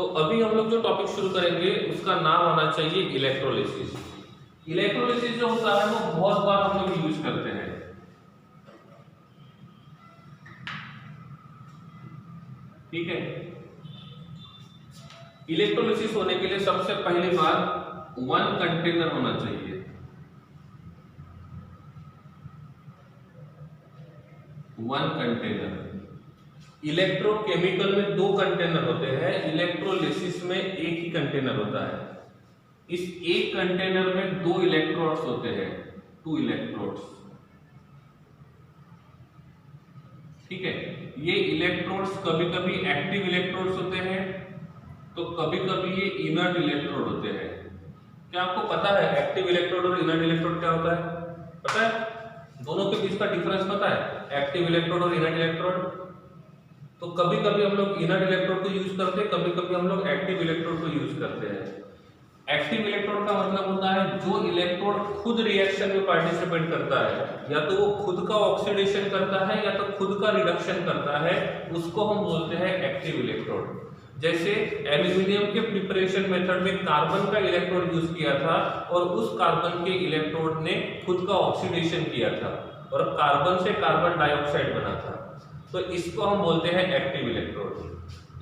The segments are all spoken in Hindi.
तो अभी हम लोग जो टॉपिक शुरू करेंगे उसका नाम होना चाहिए इलेक्ट्रोलिसिस। इलेक्ट्रोलिसिस जो होता है वो बहुत बार हम लोग यूज करते हैं। ठीक है, इलेक्ट्रोलिसिस होने के लिए सबसे पहली बात 1 कंटेनर होना चाहिए। One container. इलेक्ट्रोकेमिकल में 2 कंटेनर होते हैं, इलेक्ट्रोलिसिस में एक ही कंटेनर होता है। इस एक कंटेनर में 2 इलेक्ट्रोड्स होते हैं, 2 इलेक्ट्रोड्स। ठीक है, ये इलेक्ट्रोड्स कभी कभी एक्टिव इलेक्ट्रोड्स होते हैं तो कभी कभी ये इनर्ट इलेक्ट्रोड होते हैं। क्या आपको पता है एक्टिव इलेक्ट्रोड और इनर्ट इलेक्ट्रोड क्या होता है? पता है? दोनों के बीच का डिफरेंस पता है? एक्टिव इलेक्ट्रोड और इनर्ट इलेक्ट्रोड। तो कभी कभी हम लोग इनर्ट इलेक्ट्रोड को यूज करते हैं, कभी कभी हम लोग एक्टिव इलेक्ट्रोड को यूज करते हैं। एक्टिव इलेक्ट्रोड का मतलब होता है जो इलेक्ट्रोड खुद रिएक्शन में पार्टिसिपेट करता है, या तो वो खुद का ऑक्सीडेशन करता है या तो खुद का रिडक्शन करता है, उसको हम बोलते हैं एक्टिव इलेक्ट्रोड। जैसे एल्यूमिनियम के प्रिपरेशन मेथड में कार्बन का इलेक्ट्रोड यूज किया था और उस कार्बन के इलेक्ट्रोड ने खुद का ऑक्सीडेशन किया था और कार्बन से कार्बन डाइऑक्साइड बना था, तो इसको हम बोलते हैं एक्टिव इलेक्ट्रोड।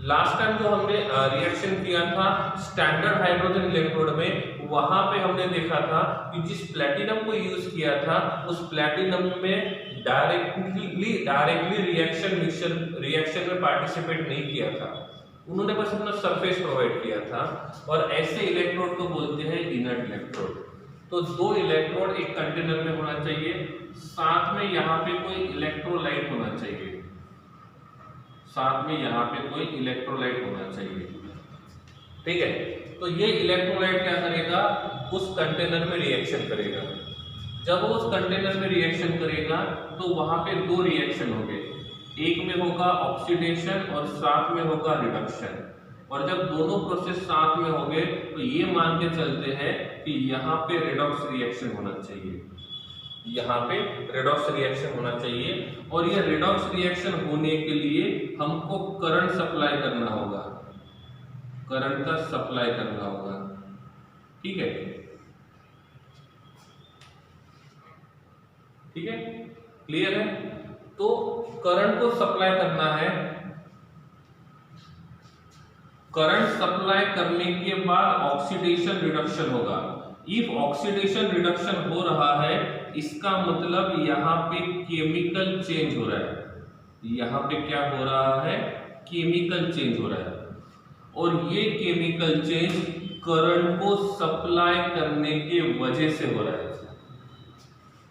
लास्ट टाइम जो हमने रिएक्शन किया था स्टैंडर्ड हाइड्रोजन इलेक्ट्रोड में, वहां पे हमने देखा था कि जिस प्लैटिनम को यूज किया था उस प्लैटिनम में डायरेक्टली रिएक्शन में पार्टिसिपेट नहीं किया था, उन्होंने बस अपना सरफेस प्रोवाइड किया था, और ऐसे इलेक्ट्रोड को बोलते हैं इनर्ट इलेक्ट्रोड। तो 2 इलेक्ट्रोड एक कंटेनर में होना चाहिए, साथ में यहाँ पे कोई इलेक्ट्रोलाइट होना चाहिए, साथ में यहाँ पे कोई इलेक्ट्रोलाइट होना चाहिए। ठीक है, तो ये इलेक्ट्रोलाइट क्या करेगा? उस कंटेनर में रिएक्शन करेगा। जब वो उस कंटेनर में रिएक्शन करेगा तो वहां पे 2 रिएक्शन होंगे, एक में होगा ऑक्सीडेशन और साथ में होगा रिडक्शन। और जब दोनों प्रोसेस साथ में होंगे तो ये मान के चलते हैं कि यहाँ पे रेडॉक्स रिएक्शन होना चाहिए, यहाँ पे रेडॉक्स रिएक्शन होना चाहिए, और ये रेडॉक्स रिएक्शन होने के लिए हमको करंट सप्लाई करना होगा, करंट का सप्लाई करना होगा। ठीक है, ठीक है, क्लियर है? तो करंट को सप्लाई करना है, करंट सप्लाई करने के बाद ऑक्सीडेशन रिडक्शन होगा। इफ ऑक्सीडेशन रिडक्शन हो रहा है इसका मतलब यहाँ पे केमिकल चेंज हो रहा है, यहाँ पे क्या हो रहा है? केमिकल चेंज हो रहा है, और ये केमिकल चेंज करंट को सप्लाई करने के वजह से हो रहा है।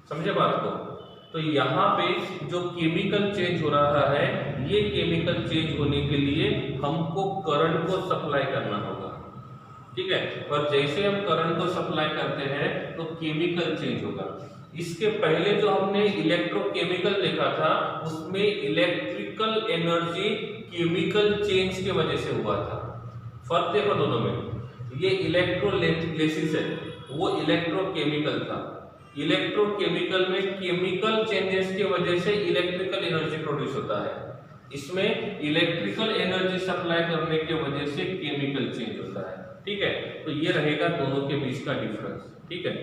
समझे बात को? तो यहाँ पे जो केमिकल चेंज हो रहा है, ये केमिकल चेंज होने के लिए हमको करंट को सप्लाई करना होगा। ठीक है, और जैसे हम करंट को सप्लाई करते हैं तो केमिकल चेंज होगा। इसके पहले जो हमने इलेक्ट्रोकेमिकल देखा था उसमें इलेक्ट्रिकल एनर्जी केमिकल चेंज के वजह से हुआ था। फर्क देखो दोनों में, ये इलेक्ट्रोलिसिस है, वो इलेक्ट्रोकेमिकल था। इलेक्ट्रोकेमिकल में केमिकल चेंजेस की वजह से इलेक्ट्रिकल एनर्जी प्रोड्यूस होता है, इसमें इलेक्ट्रिकल एनर्जी सप्लाई करने की वजह से केमिकल चेंज होता है। ठीक है, तो ये रहेगा दोनों के बीच का डिफरेंस। ठीक है,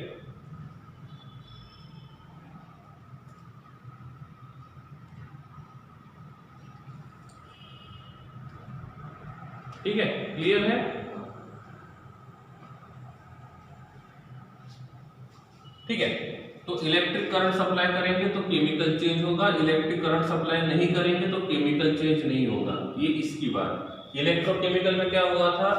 ठीक है, क्लियर है? ठीक है, तो इलेक्ट्रिक करंट सप्लाई करेंगे तो केमिकल चेंज होगा, इलेक्ट्रिक करंट सप्लाई नहीं करेंगे तो केमिकल चेंज नहीं होगा। ये इसकी बात। इलेक्ट्रोकेमिकल में क्या हुआ था?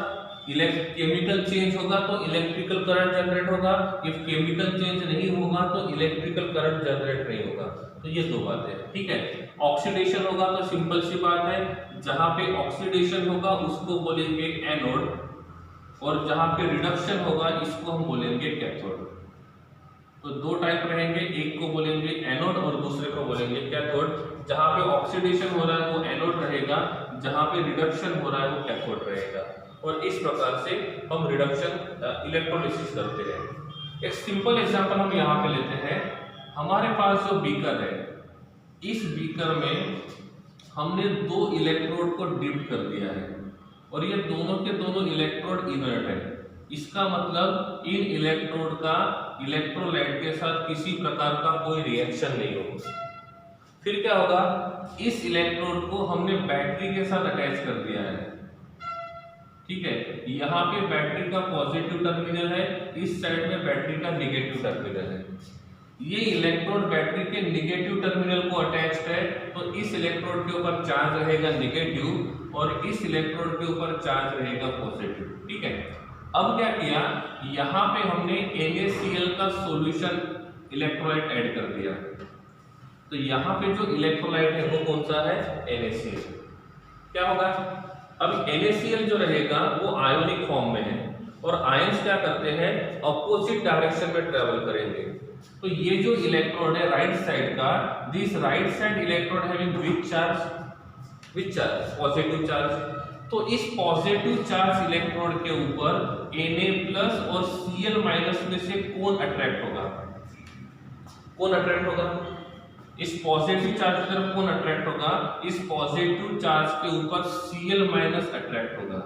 केमिकल चेंज होगा तो इलेक्ट्रिकल करंट जनरेट होगा, इफ केमिकल चेंज नहीं होगा तो इलेक्ट्रिकल करंट जनरेट नहीं होगा। तो ये 2 बातें हैं। ठीक है, ऑक्सीडेशन होगा तो सिंपल सी बात है, जहां पे ऑक्सीडेशन होगा उसको बोलेंगे एनोड, और जहां पे रिडक्शन होगा इसको हम बोलेंगे कैथोड। तो 2 टाइप रहेंगे, एक को बोलेंगे एनोड और दूसरे को बोलेंगे कैथोड। जहां पे ऑक्सीडेशन हो रहा है वो एनोड रहेगा, जहां पे रिडक्शन हो रहा है वो कैथोड रहेगा। और इस प्रकार से हम रिडक्शन इलेक्ट्रोलिसिस करते हैं। एक सिंपल एग्जांपल हम यहाँ पे लेते हैं। हमारे पास जो बीकर है, इस बीकर में हमने 2 इलेक्ट्रोड को डिप कर दिया है और ये दोनों के दोनों इलेक्ट्रोड इनर्ट है। इसका मतलब इन इलेक्ट्रोड का इलेक्ट्रोलाइट के साथ किसी प्रकार का कोई रिएक्शन नहीं होगा। फिर क्या होगा, इस इलेक्ट्रोड को हमने बैटरी के साथ अटैच कर दिया है, ठीक है। यहाँ पे बैटरी का पॉजिटिव टर्मिनल है, इस साइड में बैटरी का नेगेटिव टर्मिनल है। ये इलेक्ट्रोड बैटरी के नेगेटिव टर्मिनल को अटैच्ड है, तो इस इलेक्ट्रोड के ऊपर चार्ज रहेगा नेगेटिव और इस इलेक्ट्रोड के ऊपर चार्ज रहेगा पॉजिटिव, ठीक है। अब क्या किया, यहाँ पे हमने NaCl का सॉल्यूशन इलेक्ट्रोलाइट ऐड कर दिया, तो यहाँ पे जो इलेक्ट्रोलाइट है वो कौन सा है, NaCl। क्या होगा, अब NaCl जो रहेगा वो आयोनिक फॉर्म में है और आयंस क्या करते हैं, अपोजिट डायरेक्शन में ट्रेवल करेंगे। तो ये जो इलेक्ट्रोड है राइट साइड का, this right side electrode having which charge, positive charge. तो इस पॉजिटिव चार्ज इलेक्ट्रोड के ऊपर Na+ और Cl- में से कौन अट्रैक्ट होगा, कौन अट्रैक्ट होगा, इस पॉजिटिव चार्ज की तरफ कौन अट्रैक्ट होगा, इस पॉजिटिव चार्ज के ऊपर Cl- अट्रैक्ट होगा,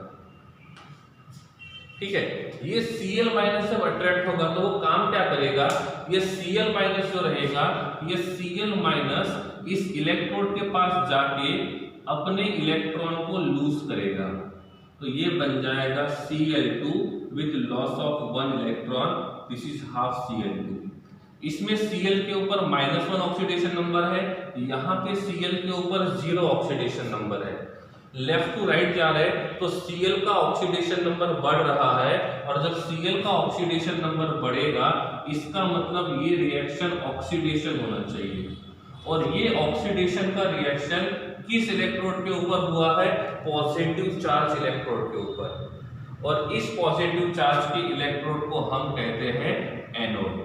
ठीक है। ये Cl- जब अट्रैक्ट होगा तो वो काम क्या करेगा, ये Cl- जो रहेगा, ये Cl- इस इलेक्ट्रोड के पास जाके अपने इलेक्ट्रॉन को लूज करेगा, तो ये बन जाएगा Cl2 with loss of 1 electron, this is half Cl2। इसमें Cl के ऊपर -1 ऑक्सीडेशन नंबर है, यहाँ पे Cl के ऊपर 0 ऑक्सीडेशन नंबर है। लेफ्ट टू राइट जा रहे तो Cl का ऑक्सीडेशन नंबर बढ़ रहा है, और जब Cl का ऑक्सीडेशन नंबर बढ़ेगा इसका मतलब ये रिएक्शन ऑक्सीडेशन होना चाहिए, और ये ऑक्सीडेशन का रिएक्शन किस इलेक्ट्रोड के ऊपर हुआ है, पॉजिटिव चार्ज इलेक्ट्रोड के ऊपर, और इस पॉजिटिव चार्ज के इलेक्ट्रोड को हम कहते हैं एनोड।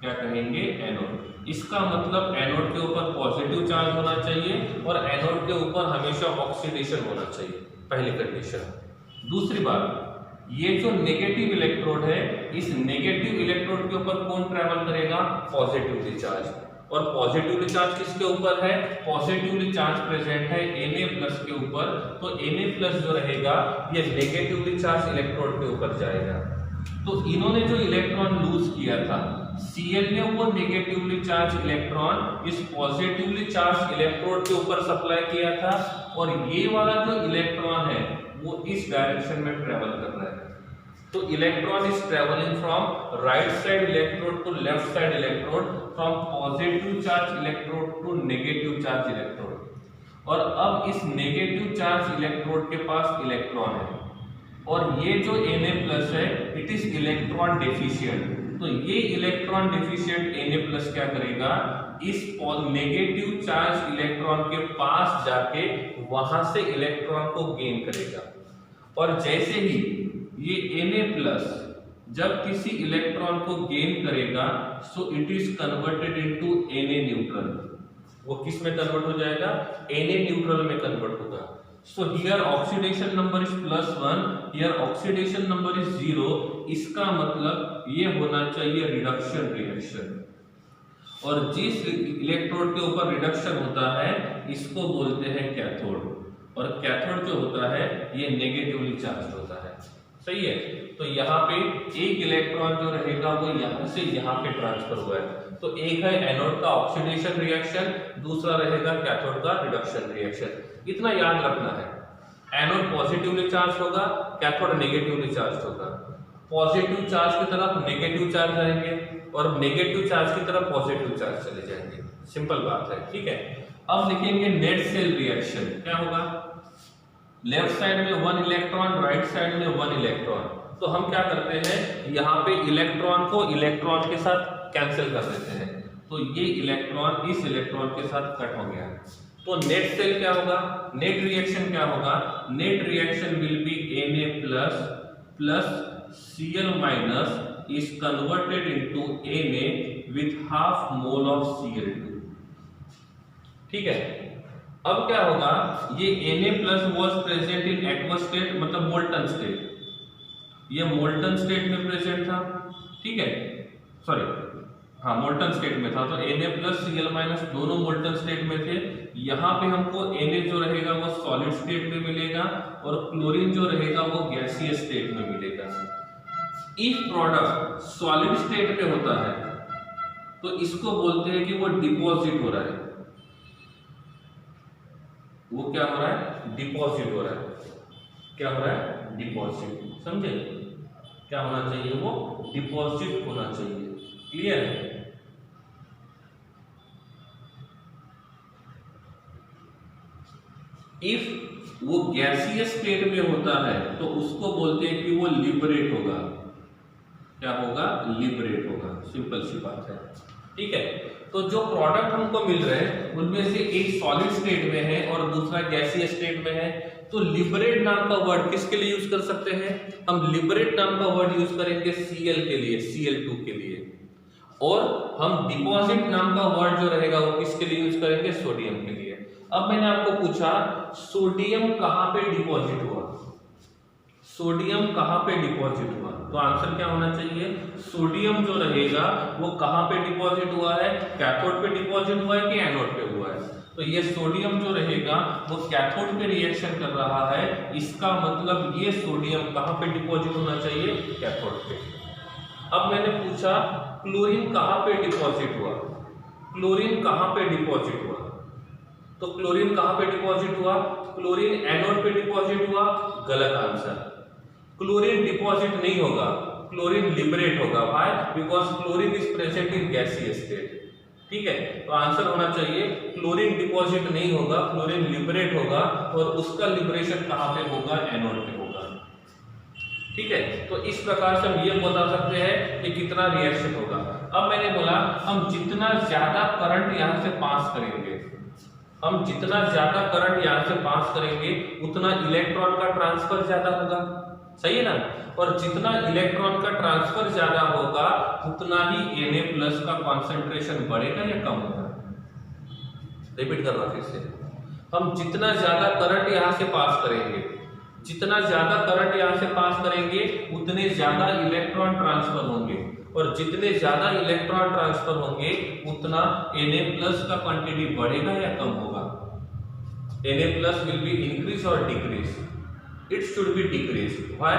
क्या कहेंगे, एनोड। इसका मतलब एनोड के ऊपर पॉजिटिव चार्ज होना चाहिए और एनोड के ऊपर हमेशा ऑक्सीडेशन होना चाहिए, पहली कंडीशन। दूसरी बात, ये जो नेगेटिव इलेक्ट्रोड है, इस नेगेटिव इलेक्ट्रोड के ऊपर कौन ट्रैवल करेगा, पॉजिटिवली चार्ज। और पॉजिटिवली चार्ज किसके ऊपर है, पॉजिटिवली चार्ज प्रेजेंट है Na+ के ऊपर, तो Na+ जो रहेगा ये नेगेटिवली चार्ज इलेक्ट्रोड के ऊपर जाएगा। तो इन्होंने जो इलेक्ट्रॉन लूज किया था, Cl ने वो नेगेटिवली चार्ज इलेक्ट्रॉन इस पॉजिटिवली चार्ज इलेक्ट्रोड के ऊपर सप्लाई किया था, और ये वाला जो इलेक्ट्रॉन है वो इस डायरेक्शन में ट्रेवल कर रहा है। तो electron is travelling from right side electrode to left side electrode, from positive charge electrode to negative charge electrode. और अब इस नेगेटिव चार्ज इलेक्ट्रोड के पास इलेक्ट्रॉन है, और ये जो Na+ है इट इज इलेक्ट्रॉन डेफिशिएंट। तो ये इलेक्ट्रॉन डेफिशिएंट Na+ क्या करेगा, इस नेगेटिव चार्ज इलेक्ट्रॉन के पास जाके वहां से इलेक्ट्रॉन को गेन करेगा, और जैसे ही ये Na+ जब किसी इलेक्ट्रॉन को गेन करेगा, so it is converted into Na neutral. वो किस में कन्वर्ट हो जाएगा, Na न्यूट्रल में कन्वर्ट होगा। So here oxidation number is +1, here oxidation number is 0। इसका मतलब ये होना चाहिए रिडक्शन रिएक्शन, और जिस इलेक्ट्रोड के ऊपर रिडक्शन होता है इसको बोलते हैं कैथोड, और कैथोड जो होता है ये नेगेटिवली चार्ज होता है, सही है। तो यहाँ पे एक इलेक्ट्रॉन जो रहेगा वो यहाँ से यहाँ पे ट्रांसफर हुआ है, तो एक है एनोड का ऑक्सीडेशन रिएक्शन, दूसरा रहेगा कैथोड का रिडक्शन रिएक्शन। इतना याद रखना है, एनोड पॉजिटिवली चार्ज होगा, कैथोड नेगेटिवली चार्ज होगा। पॉजिटिव चार्ज की तरफ नेगेटिव चार्ज रहेंगे और नेगेटिव चार्ज की तरफ पॉजिटिव चार्ज चले जाएंगे, सिंपल बात है, ठीक है। अब लिखेंगे नेट सेल रिएक्शन। क्या होगा, लेफ्ट साइड में 1 इलेक्ट्रॉन, राइट साइड में 1 इलेक्ट्रॉन। तो हम क्या करते हैं, यहाँ पे इलेक्ट्रॉन को इलेक्ट्रॉन के साथ कैंसिल कर देते हैं, तो ये इलेक्ट्रॉन इस इलेक्ट्रॉन के साथ कट हो गया। तो नेट सेल क्या होगा, नेट रिएक्शन क्या होगा, net reaction will be Na+ plus Cl- is converted into Na with half mole of Cl2, ठीक है। अब क्या होगा, ये Na+ was present in aqueous state, मतलब मोल्टन स्टेट, ये मोल्टन स्टेट में प्रेजेंट था, ठीक है, सॉरी हाँ मोल्टन स्टेट में था, तो Na+Cl- दोनों मोल्टन स्टेट में थे। यहाँ पे हमको Na जो रहेगा वो सॉलिड स्टेट में मिलेगा और क्लोरीन जो रहेगा वो गैसीय स्टेट में मिलेगा। इफ प्रोडक्ट सॉलिड स्टेट में होता है तो इसको बोलते हैं कि वो डिपॉजिट हो रहा है। वो क्या हो रहा है? डिपॉजिट हो रहा है। क्या हो रहा है? डिपॉजिट। समझे? क्या होना चाहिए? वो डिपॉजिट होना चाहिए। क्लियर है? इफ वो गैसीय स्टेट में होता है तो उसको बोलते हैं कि वो लिबरेट होगा। क्या होगा? लिबरेट होगा। सिंपल सी बात है। ठीक है, तो जो प्रोडक्ट हमको मिल रहे हैं उनमें से एक सॉलिड स्टेट में है और दूसरा गैसीय स्टेट में है, तो लिबरेट नाम का वर्ड किसके लिए यूज कर सकते हैं? हम लिबरेट नाम का वर्ड यूज करेंगे Cl के लिए, Cl2 के लिए। और हम डिपॉजिट नाम का वर्ड जो रहेगा वो किसके लिए यूज करेंगे? सोडियम के लिए। अब मैंने आपको पूछा सोडियम कहां पे डिपॉजिट हुआ? सोडियम कहां पे डिपॉजिट हुआ? तो आंसर क्या होना चाहिए? सोडियम जो रहेगा वो कहां पे डिपॉजिट हुआ है? कैथोड पे डिपॉजिट हुआ है कि एनोड पे हुआ है? तो ये सोडियम जो रहेगा वो कैथोड पे रिएक्शन कर रहा है। इसका मतलब ये सोडियम कहां पे डिपॉजिट होना चाहिए? कैथोड पे। अब मैंने पूछा क्लोरीन कहां पे डिपॉजिट हुआ? क्लोरीन कहां पे डिपॉजिट हुआ? तो क्लोरीन कहां पे डिपॉजिट हुआ? क्लोरीन एनोड पे डिपॉजिट हुआ। गलत आंसर। क्लोरीन डिपॉजिट नहीं होगा, क्लोरीन लिबरेट होगा। Why? Because chlorine is present in गैसीय स्टेट। ठीक है, तो आंसर होना चाहिए क्लोरीन डिपॉजिट नहीं होगा, क्लोरीन लिबरेट होगा। और उसका लिबरेशन कहां पे होगा? एनोड पे होगा। ठीक है, तो इस प्रकार से हम ये बता सकते हैं कि कितना रिएक्शन होगा। अब मैंने बोला हम जितना ज्यादा करंट यहां से पास करेंगे, हम जितना ज्यादा करंट यहां से पास करेंगे उतना इलेक्ट्रॉन का ट्रांसफर ज्यादा होगा। सही है ना? और जितना इलेक्ट्रॉन का ट्रांसफर ज्यादा होगा उतना ही Na+ का कंसंट्रेशन बढ़ेगा या कम होगा? रिपीट कर रहा फिर से। हम जितना ज्यादा करंट यहां से पास करेंगे, जितना ज्यादा करंट यहां से पास करेंगे उतने ज्यादा इलेक्ट्रॉन ट्रांसफर होंगे। और जितने ज्यादा इलेक्ट्रॉन ट्रांसफर होंगे उतना Na+ का क्वांटिटी बढ़ेगा या कम होगा? Na+ विल बी इंक्रीज और decrease? It should be decrease. Why?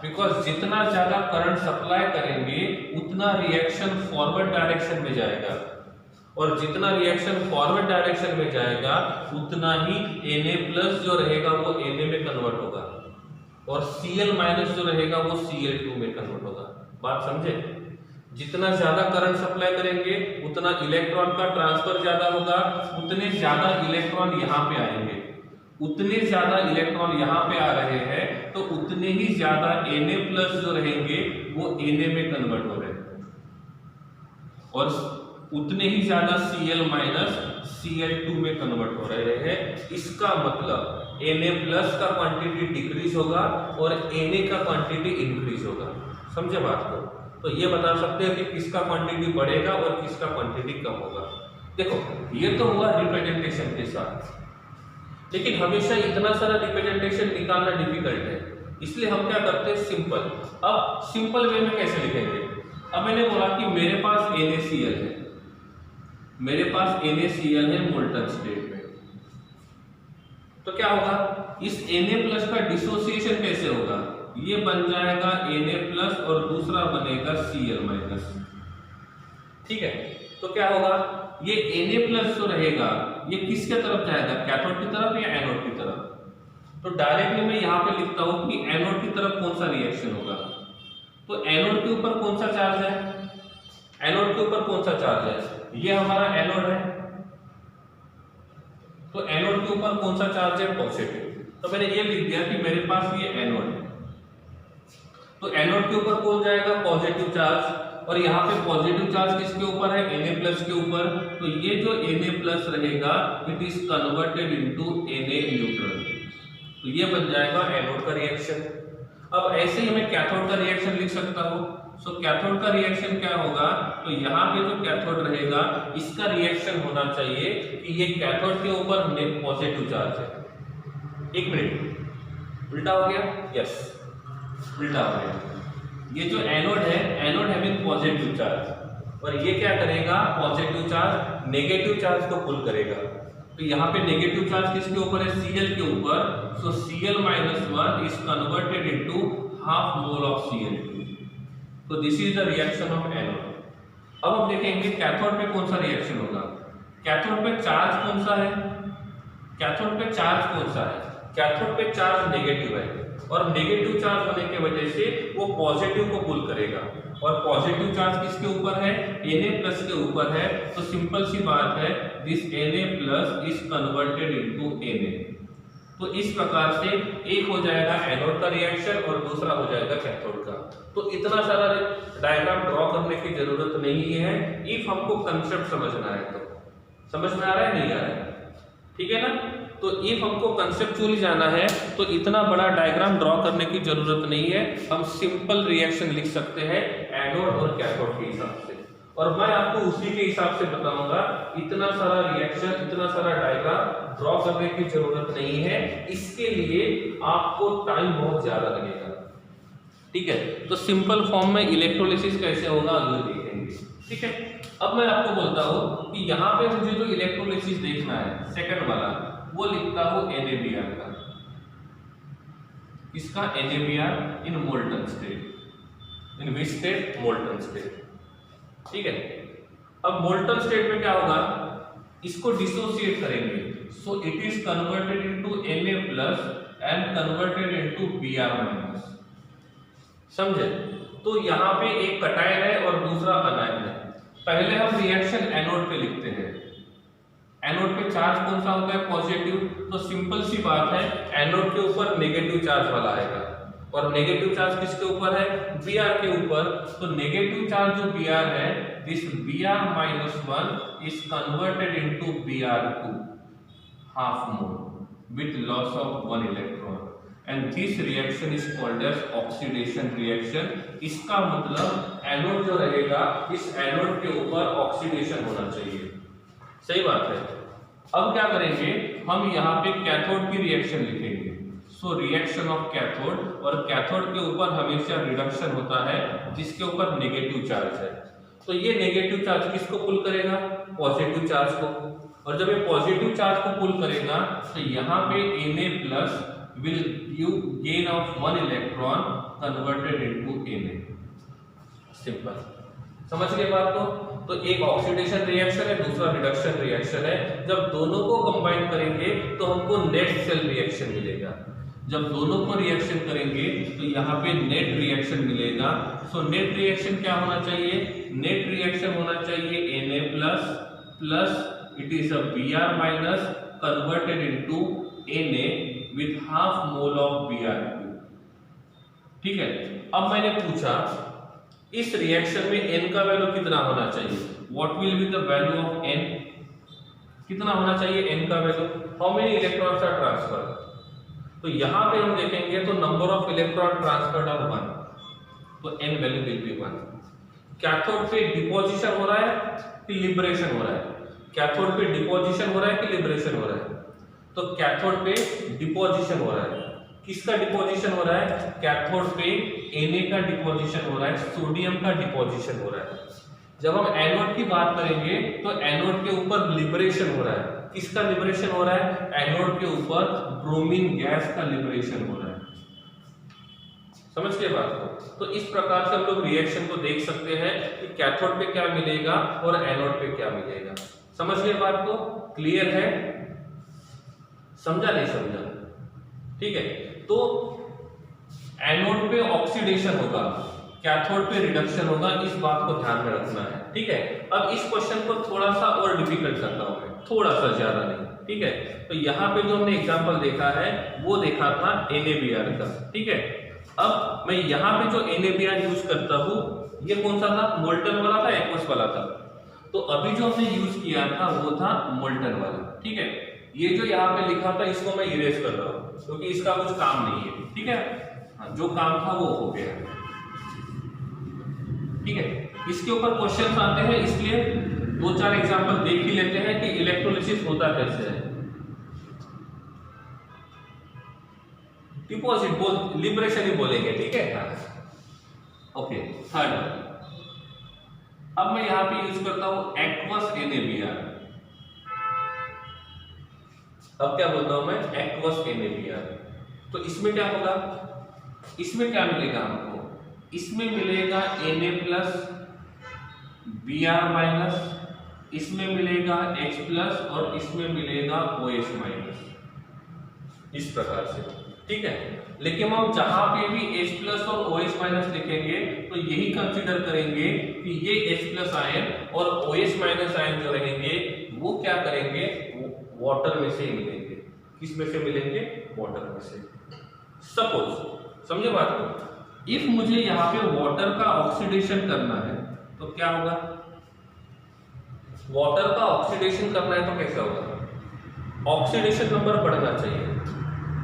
Because जितना ज्यादा करंट सप्लाई करेंगे उतना रिएक्शन फॉरवर्ड डायरेक्शन में जाएगा। और जितना रिएक्शन फॉरवर्ड डायरेक्शन में जाएगा उतना ही Na+ जो रहेगा वो Na में कन्वर्ट होगा और Cl- जो रहेगा वो Cl2 में कन्वर्ट होगा। बात समझे? जितना ज्यादा करंट सप्लाई करेंगे उतना इलेक्ट्रॉन का ट्रांसफर ज्यादा होगा, उतने ज्यादा इलेक्ट्रॉन यहाँ पे आएंगे। उतने ज्यादा इलेक्ट्रॉन यहाँ पे आ रहे हैं तो उतने ही ज्यादा Na+ जो रहेंगे वो Na में कन्वर्ट हो रहे हैं और उतने ही ज्यादा Cl- Cl2 में कन्वर्ट हो रहे हैं। इसका मतलब Na+ का क्वांटिटी डिक्रीज होगा और Na का क्वांटिटी इंक्रीज होगा। समझे बात को? तो ये बता सकते हैं कि किसका क्वांटिटी बढ़ेगा और किसका क्वांटिटी कम होगा। देखो ये तो हुआ रिप्रेजेंटेशन के साथ, लेकिन हमेशा इतना सारा रिप्रेजेंटेशन निकालना डिफिकल्ट है, इसलिए हम क्या करते हैं? सिंपल। अब सिंपल वे में कैसे लिखेंगे? अब मैंने बोला कि मेरे पास NaCl है, मेरे पास NaCl है मोल्टन स्टेट में, तो क्या होगा? इस Na+ का डिसोसिएशन कैसे होगा? ये बन जाएगा Na+ और दूसरा बनेगा Cl-। ठीक है, तो क्या होगा? ये Na+ जो रहेगा ये किसके तरफ जाएगा? कैथोड की तरफ या एनोड की तरफ? तो डायरेक्टली मैं यहाँ पे लिखता हूँ कि एनोड की तरफ कौन सा रिएक्शन होगा। तो एनोड के ऊपर कौन सा चार्ज है? एनोड के ऊपर कौन सा चार्ज है? ये हमारा एनोड है, तो एनोड के ऊपर कौन सा चार्ज है? पॉजिटिव। तो मैंने ये लिख दिया कि मेरे पास ये एनोड है, तो एनोड के ऊपर कौन जाएगा? Positive charge. और यहाँ पे पॉजिटिव चार्ज किसके ऊपर है? Na+ के ऊपर। तो ये जो Na+ रहेगा it is converted into Na neutral, तो ये बन जाएगा एनोड का रिएक्शन। अब ऐसे ही मैं कैथोड का रिएक्शन लिख सकता हूँ। सो कैथोड का रिएक्शन क्या होगा? तो यहाँ पे जो कैथोड रहेगा इसका रिएक्शन होना चाहिए कि ये कैथोड के ऊपर पॉजिटिव चार्ज है। एक मिनट, उल्टा हो गया? यस, उल्टा हो गया। ये जो एनोड है, एनोड हैविंग पॉजिटिव चार्ज, और ये क्या करेगा, पॉजिटिव चार्ज नेगेटिव चार्ज को पुल करेगा। तो यहाँ पे नेगेटिव चार्ज किसके ऊपर है, Cl के ऊपर। सो Cl-1 is converted into half mole of Cl2। तो this is the reaction of anode. अब हम देखेंगे कैथोड पे कौन सा रिएक्शन होगा। कैथोड पे चार्ज कौन सा है, कैथोड पे चार्ज कौन सा है, कैथोड पे चार्ज नेगेटिव है, और नेगेटिव चार्ज होने की वजह से वो पॉजिटिव को पुल करेगा। और पॉजिटिव चार्ज किसके ऊपर है, Na+ के ऊपर है। तो सिंपल सी बात है, this Na+ is converted into Na। तो इस प्रकार से एक हो जाएगा एनोड का रिएक्शन और दूसरा हो जाएगा कैथोड का। तो इतना सारा डायग्राम ड्रॉ करने की जरूरत नहीं है, इफ हमको कंसेप्ट समझना है तो। समझ में आ रहा है, नहीं आ रहा है, ठीक है ना। तो इफ हमको कंसेप्चुअली जाना है तो इतना बड़ा डायग्राम ड्रॉ करने की जरूरत नहीं है, हम सिंपल रिएक्शन लिख सकते हैं एनोड और कैथोड के हिसाब से। और मैं आपको उसी के हिसाब से बताऊंगा, इतना सारा रिएक्शन, इतना सारा डायग्राम ड्रॉ करने की जरूरत नहीं है, इसके लिए आपको टाइम बहुत ज्यादा लगेगा, ठीक है। तो सिंपल फॉर्म में इलेक्ट्रोलिसिस कैसे होगा अगले देखेंगे, ठीक है। अब मैं आपको बोलता हूं कि यहाँ पे मुझे जो इलेक्ट्रोलिसिस देखना है सेकंड वाला, वो लिखता हूं NaBr का, इसका NaBr in molten state, in which state, molten state, ठीक है। अब मोल्टन स्टेट में क्या होगा, इसको डिसोसिएट करेंगे। So it is converted into Na+ and converted into Br-। समझे। तो यहाँ पे एक कटायन है और दूसरा अनायन है। पहले हम रिएक्शन एनोड पे लिखते हैं। एनोड पे चार्ज कौन सा होता है, पॉजिटिव। तो सिंपल सी बात है, एनोड के ऊपर नेगेटिव चार्ज वाला आएगा, और नेगेटिव चार्ज किसके ऊपर है, Br के ऊपर। तो नेगेटिव चार्ज जो Br है, this Br-1 is converted into Br2 half mole with loss of 1 electron, and this reaction is called as oxidation reaction. इसका मतलब एनोड जो रहेगा, इस एनोड के ऊपर ऑक्सीडेशन होना चाहिए, सही बात है। अब क्या करेंगे, हम यहाँ पे कैथोड की रिएक्शन लिखेंगे। सो रिएक्शन ऑफ कैथोड, और कैथोड के ऊपर हमेशा रिडक्शन होता है जिसके ऊपर नेगेटिव चार्ज है। तो ये नेगेटिव चार्ज किसको पुल करेगा, पॉजिटिव चार्ज को। और जब ये पॉजिटिव चार्ज को पुल करेगा तो यहाँ पे Na+ will give gain of 1 electron converted into Na। Simple, समझ गए बात को। तो एक ऑक्सीडेशन रिएक्शन है, दूसरा रिडक्शन रिएक्शन है। जब दोनों को कंबाइन करेंगे तो हमको नेट सेल रिएक्शन मिलेगा। जब दोनों को रिएक्शन करेंगे तो यहाँ पे नेट रिएक्शन मिलेगा। सो नेट रिएक्शन क्या होना चाहिए, नेट रिएक्शन होना चाहिए Na+ plus it is a Br- converted into Na with half mole of Br2, ठीक है। अब मैंने पूछा इस रिएक्शन में n का वैल्यू कितना होना चाहिए, what will be the value of n, कितना होना चाहिए n का value, how many electrons are transfer. तो यहां पे हम देखेंगे तो number of electron transferred are 1, तो n value will be 1। Cathode पे डिपोजिशन हो रहा है कि लिबरेशन हो रहा है, कैथोड पे डिपोजिशन हो रहा है कि लिबरेशन हो रहा है, तो कैथोड पे डिपोजिशन हो रहा है। किसका डिपोजिशन हो रहा है, कैथोड पे Na का डिपोजिशन हो रहा है, सोडियम का डिपोजिशन हो रहा है। जब हम एनोड की बात करेंगे तो एनोड के ऊपर लिबरेशन हो रहा है। किसका लिबरेशन हो रहा है, एनोड के ऊपर ब्रोमीन गैस का लिबरेशन हो रहा है। समझ गए बात को। तो इस प्रकार से हम लोग रिएक्शन को देख सकते हैं कि कैथोड पे क्या मिलेगा और एनोड पे क्या मिलेगा। समझ गए बात को, क्लियर है, समझा नहीं समझा, ठीक है। तो एनोड पे ऑक्सीडेशन होगा, कैथोड पे रिडक्शन होगा, इस बात को ध्यान में रखना है, ठीक है। अब इस क्वेश्चन को थोड़ा सा और डिफिकल्ट करता हूं मैं, थोड़ा सा, ज्यादा नहीं, ठीक है। तो यहाँ पे जो हमने एग्जांपल देखा है वो देखा था NaBr का, ठीक है। अब मैं यहाँ पे जो NaBr यूज करता हूँ, ये कौन सा था, मोल्टन वाला था, एक्वस वाला था। तो अभी जो हमने यूज किया था वो था मोल्टन वाला, ठीक है। ये जो यहाँ पे लिखा था इसको मैं इरेज कर रहा हूँ क्योंकि इसका कुछ काम नहीं है, ठीक है। हाँ, जो काम था वो हो गया, ठीक है। इसके ऊपर क्वेश्चंस आते हैं, इसलिए 2-4 एग्जांपल देख ही लेते हैं कि इलेक्ट्रोलिसिस होता कैसे है। डिपॉजिट बोल, लिबरेशन ही बोलेंगे, ठीक है। हाँ, ओके। थर्ड, अब मैं यहाँ पे यूज करता हूं एक्वस NaBr। अब क्या बोलता हूं मैं, एक्वस NaBr। तो इसमें क्या होगा, इसमें क्या मिलेगा हमको, इसमें मिलेगा Na प्लस Br माइनस, इसमें मिलेगा H प्लस और इसमें मिलेगा OH माइनस, इस प्रकार से। ठीक है, लेकिन हम जहां पे भी H प्लस और OH माइनस लिखेंगे तो यही कंसीडर करेंगे कि ये H प्लस आयन और OH माइनस आयन जो रहेंगे वो क्या करेंगे, वाटर में से ही मिलेंगे। किस में से मिलेंगे, वाटर में से। सपोज, समझे बात को, इफ मुझे यहाँ पे वाटर का ऑक्सीडेशन करना है तो क्या होगा, वाटर का ऑक्सीडेशन करना है तो कैसा होगा, ऑक्सीडेशन नंबर बढ़ना चाहिए।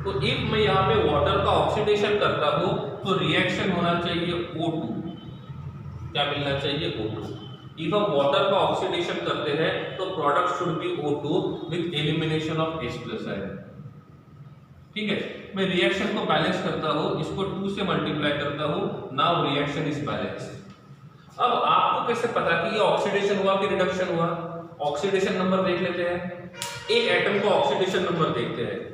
तो इफ मैं यहाँ पे वाटर का ऑक्सीडेशन करता हूं तो रिएक्शन होना चाहिए O2, क्या मिलना चाहिए, O2। इफ हम वाटर का ऑक्सीडेशन करते हैं तो product should be O2 with elimination of H plus ion. ठीक है, मैं रिएक्शन को बैलेंस करता हूं, इसको 2 से मल्टीप्लाई करता हूं, नाउ रिएक्शन इज बैलेंस। अब आपको कैसे पता कि ये ऑक्सीडेशन हुआ कि रिडक्शन हुआ, ऑक्सीडेशन नंबर देख लेते हैं। एक एटम का ऑक्सीडेशन नंबर देखते हैं।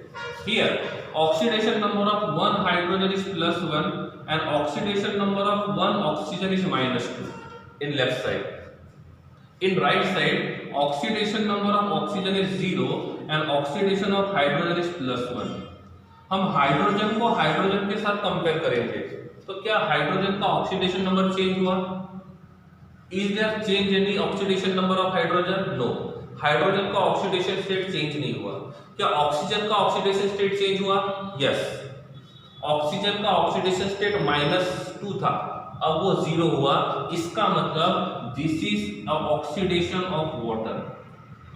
Here, oxidation number of one hydrogen is +1 and oxidation number of one oxygen is -2 in left side. In right side, oxidation number of oxygen is 0 and oxidation of hydrogen is +1. हम हाइड्रोजन को हाइड्रोजन के साथ कंपेयर करेंगे तो क्या हाइड्रोजन का ऑक्सीडेशन नंबर चेंज हुआ, is there change in the oxidation number of hydrogen, no, hydrogen का ऑक्सीडेशन स्टेट चेंज नहीं हुआ। क्या ऑक्सीजन का ऑक्सीडेशन स्टेट चेंज हुआ, यस, ऑक्सीजन का ऑक्सीडेशन स्टेट -2 था, अब वो 0 हुआ। इसका मतलब this is a oxidation of water.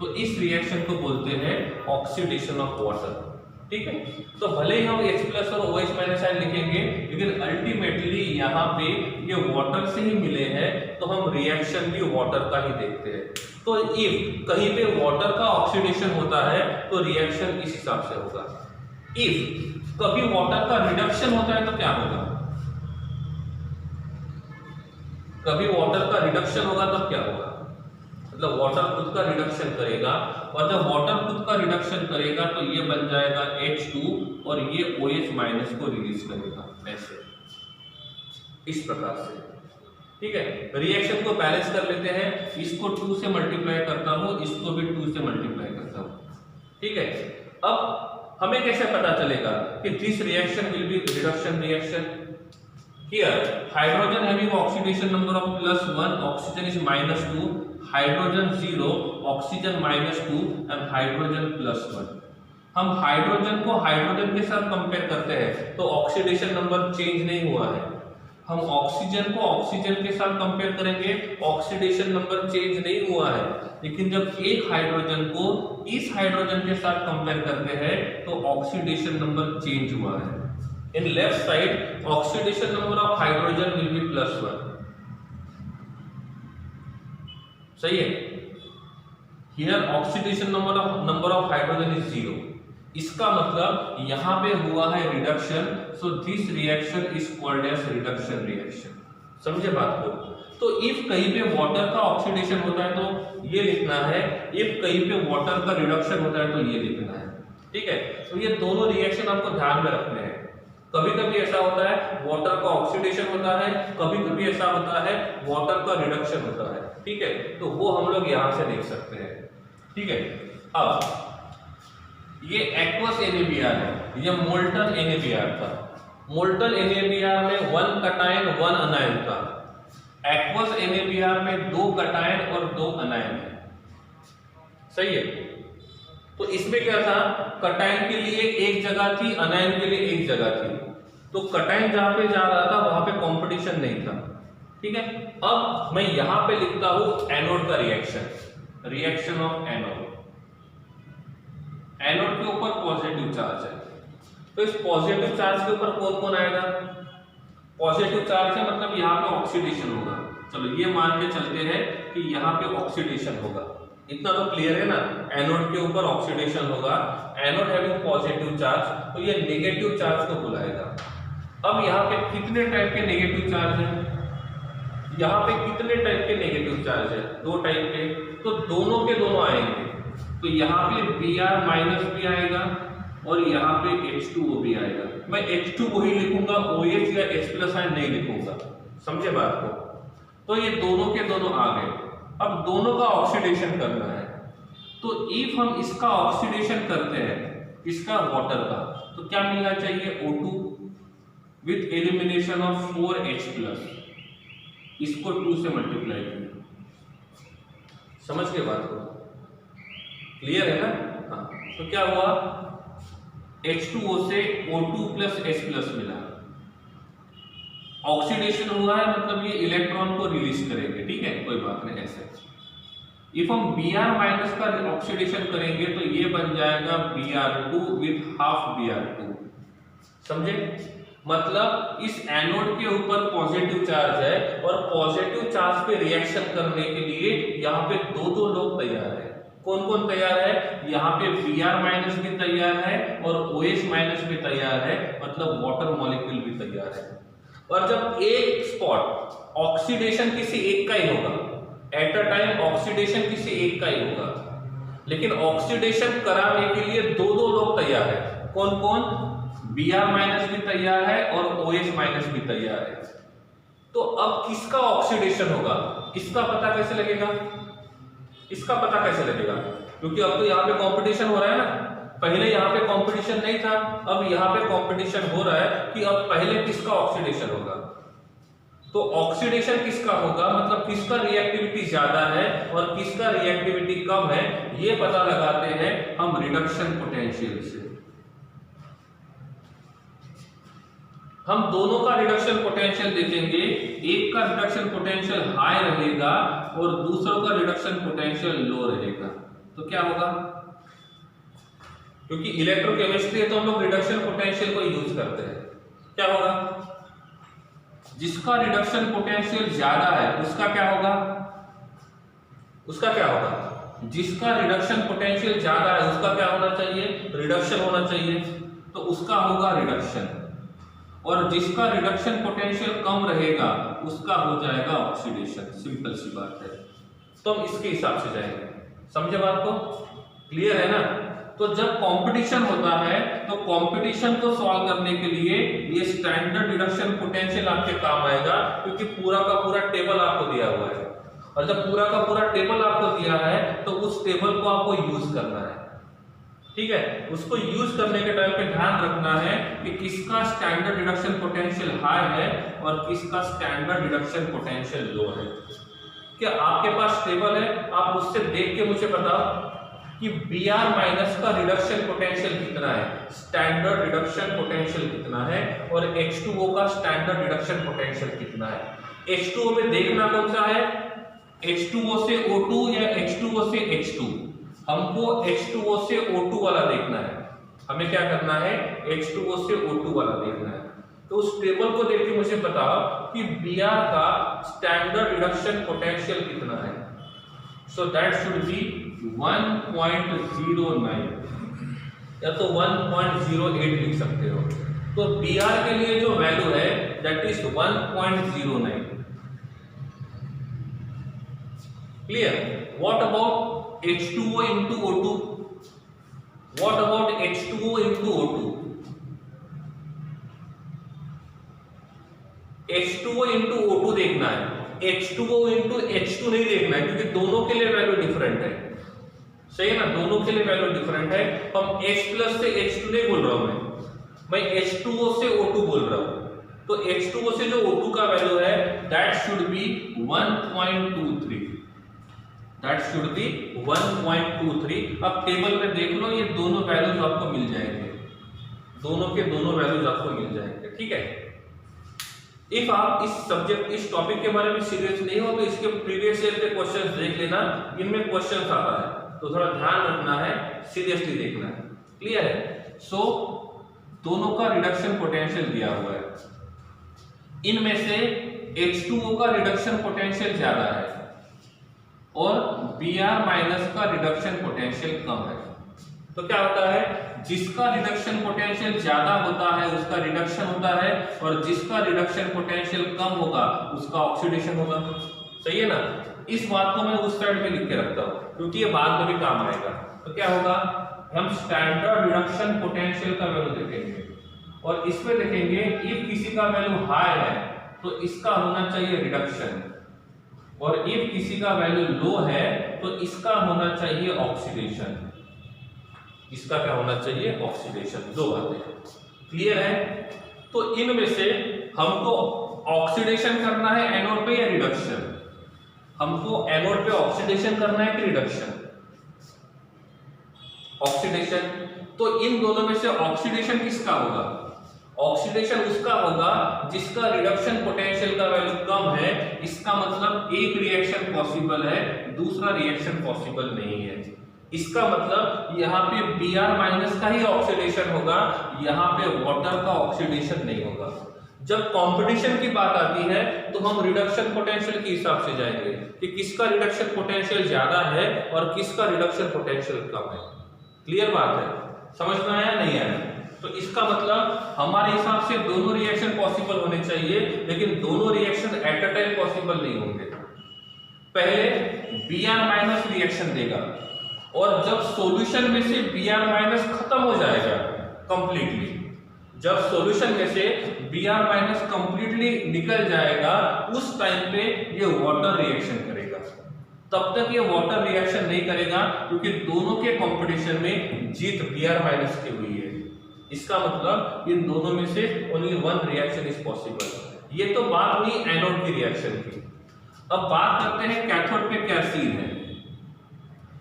तो इस रिएक्शन को बोलते हैं ऑक्सीडेशन ऑफ वाटर। ठीक है, तो भले ही हम H प्लस और OH माइनस आयन लिखेंगे लेकिन अल्टीमेटली यहाँ पे ये वाटर से ही मिले हैं तो हम रिएक्शन भी वाटर का ही देखते हैं। तो इफ कहीं पे वाटर का ऑक्सीडेशन होता है तो रिएक्शन इस हिसाब से होगा। इफ कभी वाटर का रिडक्शन होता है तो क्या होगा, कभी वाटर का रिडक्शन होगा तब क्या होगा, मतलब वाटर खुद का रिडक्शन करेगा और जब वाटर खुद का रिडक्शन करेगा तो ये बन जाएगा H2 और ये OH माइनस को रिलीज करेगा, ऐसे, इस प्रकार से। ठीक है, रिएक्शन को बैलेंस कर लेते हैं, इसको 2 से मल्टीप्लाई करता हूं, इसको भी 2 से मल्टीप्लाई करता हूं। ठीक है, अब हमें कैसे पता चलेगा कि this reaction will be reduction reaction. Here hydrogen having oxidation number of +1, oxygen is -2, hydrogen 0, oxygen -2 and hydrogen +1। हम हाइड्रोजन को हाइड्रोजन के साथ कंपेयर करते हैं तो ऑक्सीडेशन नंबर चेंज नहीं हुआ है। हम ऑक्सीजन को ऑक्सीजन के साथ कंपेयर करेंगे, ऑक्सीडेशन नंबर चेंज नहीं हुआ है। लेकिन जब एक हाइड्रोजन को इस हाइड्रोजन के साथ कंपेयर करते हैं तो ऑक्सीडेशन नंबर चेंज हुआ है। In left side oxidation number of hydrogen will be +1, सही है। Here oxidation number of hydrogen is 0, इसका मतलब यहां पे हुआ है reduction, so this reaction is called as reduction reaction. समझे बात को। तो इफ कहीं पे वाटर का ऑक्सीडेशन होता है तो ये लिखना है, इफ कहीं पे वाटर का रिडक्शन होता है तो ये लिखना है। ठीक है, तो ये दोनों रिएक्शन आपको ध्यान में रखने हैं। कभी कभी ऐसा होता है वाटर का ऑक्सीडेशन होता है, कभी कभी ऐसा होता है वाटर का रिडक्शन होता है। ठीक है, तो वो हम लोग यहां से देख सकते हैं। ठीक है, अब ये एक्वस NaBr है, ये मोल्टन NaBr था। मोल्टन NaBr में 1 कटायन 1 अनायन था, एक्वस NaBr में 2 कटायन और 2 अनायन है। सही है, तो इसमें क्या था, कटायन के लिए एक जगह थी, अनायन के लिए एक जगह थी। तो कटायन जहां पे जा रहा था वहां पे कंपटीशन नहीं था। ठीक है, अब मैं यहां पे लिखता हूं एनोड का reaction, reaction of anode. Anode के ऊपर पॉजिटिव चार्ज है, तो इस पॉजिटिव चार्ज के ऊपर कौन कौन आएगा, पॉजिटिव चार्ज है मतलब यहाँ पे ऑक्सीडेशन होगा। चलो ये मान के चलते हैं कि यहाँ पे ऑक्सीडेशन होगा, इतना तो क्लियर है ना। एनोड के ऊपर ऑक्सीडेशन होगा, एनोड हैविंग पॉजिटिव चार्ज, तो ये नेगेटिव चार्ज को बुलाएगा। अब यहाँ पे कितने टाइप के नेगेटिव चार्ज हैं, यहाँ पे कितने टाइप के नेगेटिव चार्ज है? 2 टाइप के, तो दोनों के दोनों आएंगे। तो यहाँ पे Br माइनस भी आएगा और यहाँ पे H2O भी आएगा। मैं H2O ही लिखूंगा, OH या H प्लस आयन नहीं लिखूंगा, समझे बात को? तो ये दोनों के दोनों आ गए। अब दोनों का ऑक्सीडेशन करना है, तो इफ हम इसका ऑक्सीडेशन करते हैं, इसका वाटर का, तो क्या मिलना चाहिए? O2 with elimination of 4H plus, इसको 2 से मल्टीप्लाई किया। समझ के बात को? क्लियर है ना? हाँ, तो क्या हुआ? H2O से O2 प्लस H प्लस मिला, ऑक्सीडेशन हुआ है, मतलब ये इलेक्ट्रॉन को रिलीज करेंगे, ठीक है, कोई बात नहीं। ऐसे इफ हम Br माइनस का ऑक्सीडेशन करेंगे तो ये बन जाएगा Br2 विथ हाफ Br2, समझे? मतलब इस एनोड के ऊपर पॉजिटिव चार्ज है और पॉजिटिव चार्ज पे रिएक्शन करने के लिए यहाँ पे दो लोग तैयार है। कौन कौन तैयार है? यहाँ पे Br माइनस भी तैयार है और OH माइनस भी तैयार है, मतलब वाटर मॉलिक्यूल भी तैयार है। और जब एक स्पॉट ऑक्सीडेशन किसी एक का ही होगा, एट अ टाइम ऑक्सीडेशन किसी एक का ही होगा, लेकिन ऑक्सीडेशन कराने के लिए दो लोग तैयार है। कौन कौन? Br माइनस भी तैयार है और OH माइनस भी तैयार है। तो अब किसका ऑक्सीडेशन होगा, इसका पता कैसे लगेगा? इसका पता कैसे लगेगा? क्योंकि अब तो यहाँ पे कंपटीशन हो रहा है ना, पहले यहाँ पे कंपटीशन नहीं था, अब यहाँ पे कंपटीशन हो रहा है कि अब पहले किसका ऑक्सीडेशन होगा। तो ऑक्सीडेशन किसका होगा, मतलब किसका रिएक्टिविटी ज्यादा है और किसका रिएक्टिविटी कम है, ये पता लगाते हैं हम रिडक्शन पोटेंशियल से। हम दोनों का रिडक्शन पोटेंशियल देखेंगे, एक का रिडक्शन पोटेंशियल हाई रहेगा और दूसरों का रिडक्शन पोटेंशियल लो रहेगा। तो क्या होगा? क्योंकि इलेक्ट्रोकेमिस्ट्री है तो हम लोग रिडक्शन पोटेंशियल को यूज करते हैं। क्या होगा? जिसका रिडक्शन पोटेंशियल ज्यादा है उसका क्या होगा? उसका क्या होगा? जिसका रिडक्शन पोटेंशियल ज्यादा है उसका क्या होना चाहिए? रिडक्शन होना चाहिए, तो उसका होगा रिडक्शन। और जिसका रिडक्शन पोटेंशियल कम रहेगा उसका हो जाएगा ऑक्सीडेशन। सिंपल सी बात है, तो हम इसके हिसाब से जाएंगे। समझे बात को? क्लियर है ना? तो जब कंपटीशन होता है तो कंपटीशन को सॉल्व करने के लिए ये स्टैंडर्ड रिडक्शन पोटेंशियल आपके काम आएगा, क्योंकि पूरा का पूरा टेबल आपको दिया हुआ है। और जब पूरा का पूरा टेबल आपको दिया है तो उस टेबल को आपको यूज करना है, ठीक है? उसको यूज करने के टाइम पे ध्यान रखना है कि किसका स्टैंडर्ड रिडक्शन पोटेंशियल हाई है और किसका स्टैंडर्ड रिडक्शन पोटेंशियल लो है। क्या आपके पास टेबल है? आप उससे देख के मुझे बताओ कि Br माइनस का रिडक्शन पोटेंशियल कितना है, स्टैंडर्ड रिडक्शन पोटेंशियल कितना है, और H2O का स्टैंडर्ड रिडक्शन पोटेंशियल कितना है। H2O में देखना कौन सा है? H2O से O2 या H2O से H2? हमको H2O से O2 वाला देखना है। हमें क्या करना है? H2O से O2 वाला देखना है। तो उस टेबल को देख के मुझे बताओ कि Br का स्टैंडर्ड रिडक्शन पोटेंशियल कितना है। सो दैट शुड बी 1.09 या तो 1.08 लिख सकते हो। तो Br के लिए जो वैल्यू है that is 1.09। Clear? What about H2O into O2? What about H2O into O2? H2O into O2 देखना है, H2O into H2 नहीं देखना है, क्योंकि दोनों के लिए वैल्यू डिफरेंट है। सही है ना? दोनों के लिए वैल्यू डिफरेंट है। हम H प्लस से H2 नहीं बोल रहा हूं, मैं H2O से O2 बोल रहा हूं। तो H2O से जो O2 का वैल्यू है that should be 1.23। That should be 1.23। अब टेबल में देख लो, ये दोनों वैल्यूज आपको मिल जाएंगे, दोनों के दोनों वैल्यूज आपको मिल जाएंगे, ठीक है? इफ आप इस सब्जेक्ट, इस टॉपिक के बारे में सीरियस नहीं हो तो इसके प्रीवियस ईयर के क्वेश्चंस देख लेना, इनमें क्वेश्चंस आता है, तो थोड़ा ध्यान रखना है, सीरियसली देखना है। क्लियर है? सो दोनों का रिडक्शन पोटेंशियल दिया हुआ है, इनमें से H2O का रिडक्शन पोटेंशियल ज्यादा है और Br माइनस का रिडक्शन पोटेंशियल कम है। तो क्या होता है, जिसका रिडक्शन पोटेंशियल ज्यादा होता है उसका रिडक्शन होता है, और जिसका रिडक्शन पोटेंशियल कम होगा उसका ऑक्सीडेशन होगा। सही है ना। इस बात को मैं उस साइड में लिख के रखता हूं क्योंकि ये बाद में भी काम आएगा। तो क्या होगा, हम स्टैंडर्ड रिडक्शन पोटेंशियल का वैल्यू देखेंगे और इसमें देखेंगे इफ किसी का वैल्यू हाई है तो इसका होना चाहिए रिडक्शन, और इफ किसी का वैल्यू लो है तो इसका होना चाहिए ऑक्सीडेशन। इसका क्या होना चाहिए, ऑक्सीडेशन। दो बातें क्लियर है। तो इनमें से हमको ऑक्सीडेशन करना है एनोड पे या रिडक्शन, हमको एनोड पे ऑक्सीडेशन करना है कि रिडक्शन, ऑक्सीडेशन। तो इन दोनों में से ऑक्सीडेशन किसका होगा, ऑक्सीडेशन उसका होगा जिसका रिडक्शन पोटेंशियल का वैल्यू कम है। इसका मतलब एक रिएक्शन पॉसिबल है, दूसरा रिएक्शन पॉसिबल नहीं है। इसका मतलब यहाँ पे Br माइनस का ही ऑक्सीडेशन होगा, यहाँ पे वाटर का ऑक्सीडेशन नहीं होगा। जब कंपटीशन की बात आती है तो हम रिडक्शन पोटेंशियल के हिसाब से जाएंगे कि किसका रिडक्शन पोटेंशियल ज्यादा है और किसका रिडक्शन पोटेंशियल कम है। क्लियर बात है, समझ में आया नहीं आया। तो इसका मतलब हमारे हिसाब से दोनों रिएक्शन पॉसिबल होने चाहिए, लेकिन दोनों reaction at a time possible नहीं होंगे। पहले Br माइनस रिएक्शन देगा और जब सॉल्यूशन में से Br माइनस खत्म हो जाएगा कंप्लीटली, जब सॉल्यूशन में से Br माइनस कंप्लीटली निकल जाएगा उस टाइम पे ये वाटर रिएक्शन करेगा। तब तक ये वाटर रिएक्शन नहीं करेगा क्योंकि दोनों के कंपटीशन में जीत Br माइनस की हुई है। इसका मतलब इन दोनों में से only one reaction is possible. ये तो बात हुई एनोड की रिएक्शन की। अब बात करते हैं कैथोड पे क्या सीन है।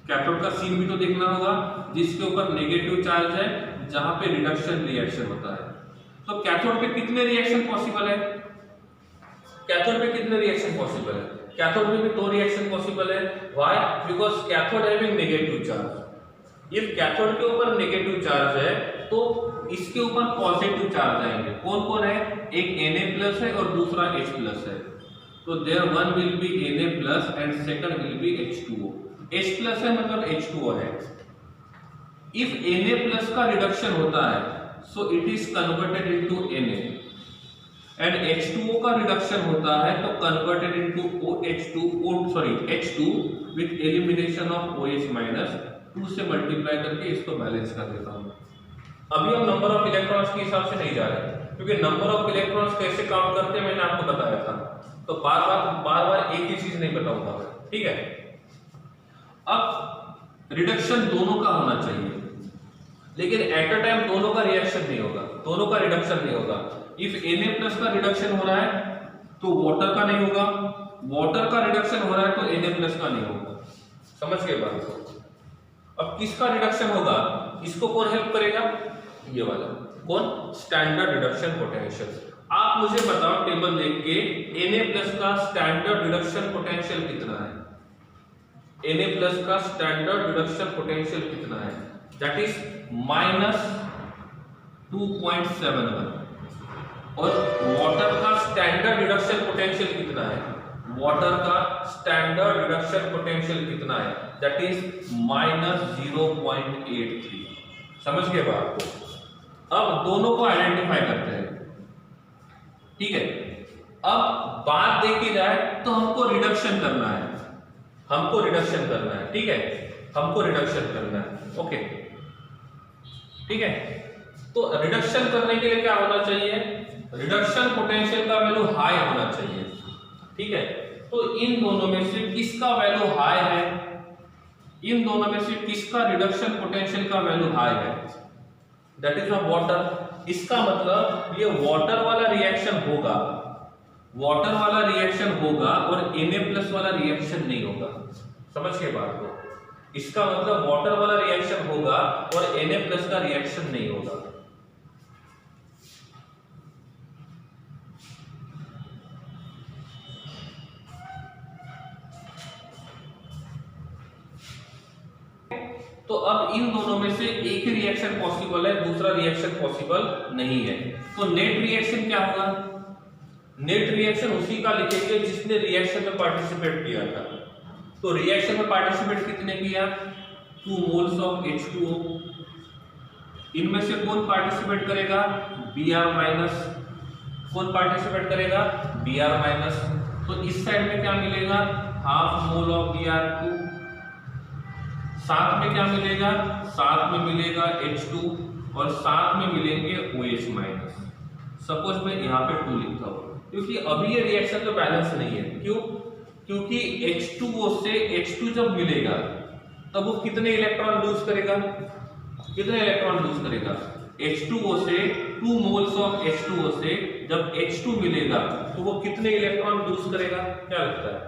कैथोड का सीन भी तो देखना होगा, जिसके ऊपर नेगेटिव चार्ज है, जहां पे रिडक्शन रिएक्शन होता है। तो कैथोड पे कितने रिएक्शन पॉसिबल है, कैथोड पे कितने रिएक्शन पॉसिबल है, कैथोड में भी दो रिएक्शन पॉसिबल है। Why, because cathode having negative charge. If cathode के ऊपर नेगेटिव चार्ज है तो इसके ऊपर पॉजिटिव चार्ज आएंगे। कौन कौन है, एक Na+ है और दूसरा H+ है। तो there one will be Na+ and second will be H2O। H+ है मतलब H2O है। इफ Na+ का रिडक्शन होता है so it is converted into Na, and H2O का रिडक्शन होता है तो converted into H2 with elimination of OH-, 2 से मल्टीप्लाई करके इसको बैलेंस कर देता हूं। अभी हम नंबर ऑफ इलेक्ट्रॉन्स के हिसाब से नहीं जा रहे क्योंकि नंबर ऑफ इलेक्ट्रॉन्स कैसे काउंट करते हैं मैंने आपको बताया था, तो बार बार एक ही चीज नहीं बताऊंगा, ठीक है। अब रिडक्शन दोनों का होना चाहिए, लेकिन एट अ टाइम दोनों का रिएक्शन नहीं होगा, दोनों का रिडक्शन नहीं होगा। इफ Na+ का रिडक्शन हो रहा है तो वाटर का नहीं होगा, वाटर का रिडक्शन हो रहा है तो Na+ का नहीं होगा। समझ गए बात को। अब किसका रिडक्शन होगा, इसको कौन हेल्प करेगा, ये वाला, कौन, स्टैंडर्ड रिडक्शन पोटेंशियल। आप मुझे बताओ टेबल देख के Na+ का स्टैंडर्ड रिडक्शन पोटेंशियल कितना है, Na+ का स्टैंडर्ड रिडक्शन पोटेंशियल कितना है, दैट इज -2.71। और वाटर का स्टैंडर्ड रिडक्शन पोटेंशियल कितना है, वाटर का स्टैंडर्ड रिडक्शन पोटेंशियल कितना है, दैट इज -0.83। समझ गए बात को। अब दोनों को आइडेंटिफाई करते हैं, ठीक है। अब बात देखी जाए तो हमको रिडक्शन करना है, हमको रिडक्शन करना है, ठीक है, हमको रिडक्शन करना है, ओके, ठीक है। तो रिडक्शन करने के लिए क्या होना चाहिए, रिडक्शन पोटेंशियल का वैल्यू हाई होना चाहिए, ठीक है। तो इन दोनों में से किसका वैल्यू हाई है, इन दोनों में से किसका रिडक्शन पोटेंशियल का वैल्यू हाई है, दैट इज वाटर। इसका मतलब ये वाटर वाला रिएक्शन होगा, वाटर वाला रिएक्शन होगा और Na+ वाला रिएक्शन नहीं होगा। समझ के बात को। इसका मतलब वाटर वाला रिएक्शन होगा और Na+ का रिएक्शन नहीं होगा। तो अब इन दोनों में से एक ही रिएक्शन पॉसिबल है, दूसरा रिएक्शन पॉसिबल नहीं है। तो नेट रिएक्शन क्या होगा, नेट रिएक्शन उसी का लिखेंगे जिसने रिएक्शन में पार्टिसिपेट किया था। तो रिएक्शन में पार्टिसिपेट कितने किया, 2 मोल्स ऑफ H2O इनमें से कौन पार्टिसिपेट करेगा? Br minus. कौन पार्टिसिपेट करेगा? Br minus. तो इस साइड में क्या मिलेगा? Half mole of Br2। साथ में क्या मिलेगा? साथ में मिलेगा H2 और साथ में मिलेंगे OH माइनस। सपोज मैं यहाँ पे 2 लिखता हूँ क्योंकि अभी ये रिएक्शन तो बैलेंस नहीं है। क्यों? क्योंकि H2O से H2 जब मिलेगा तब वो कितने इलेक्ट्रॉन लूज करेगा? कितने इलेक्ट्रॉन लूज करेगा? H2O से 2 मोल्स ऑफ H2O से जब H2 मिलेगा तो वो कितने इलेक्ट्रॉन लूज करेगा? क्या लगता है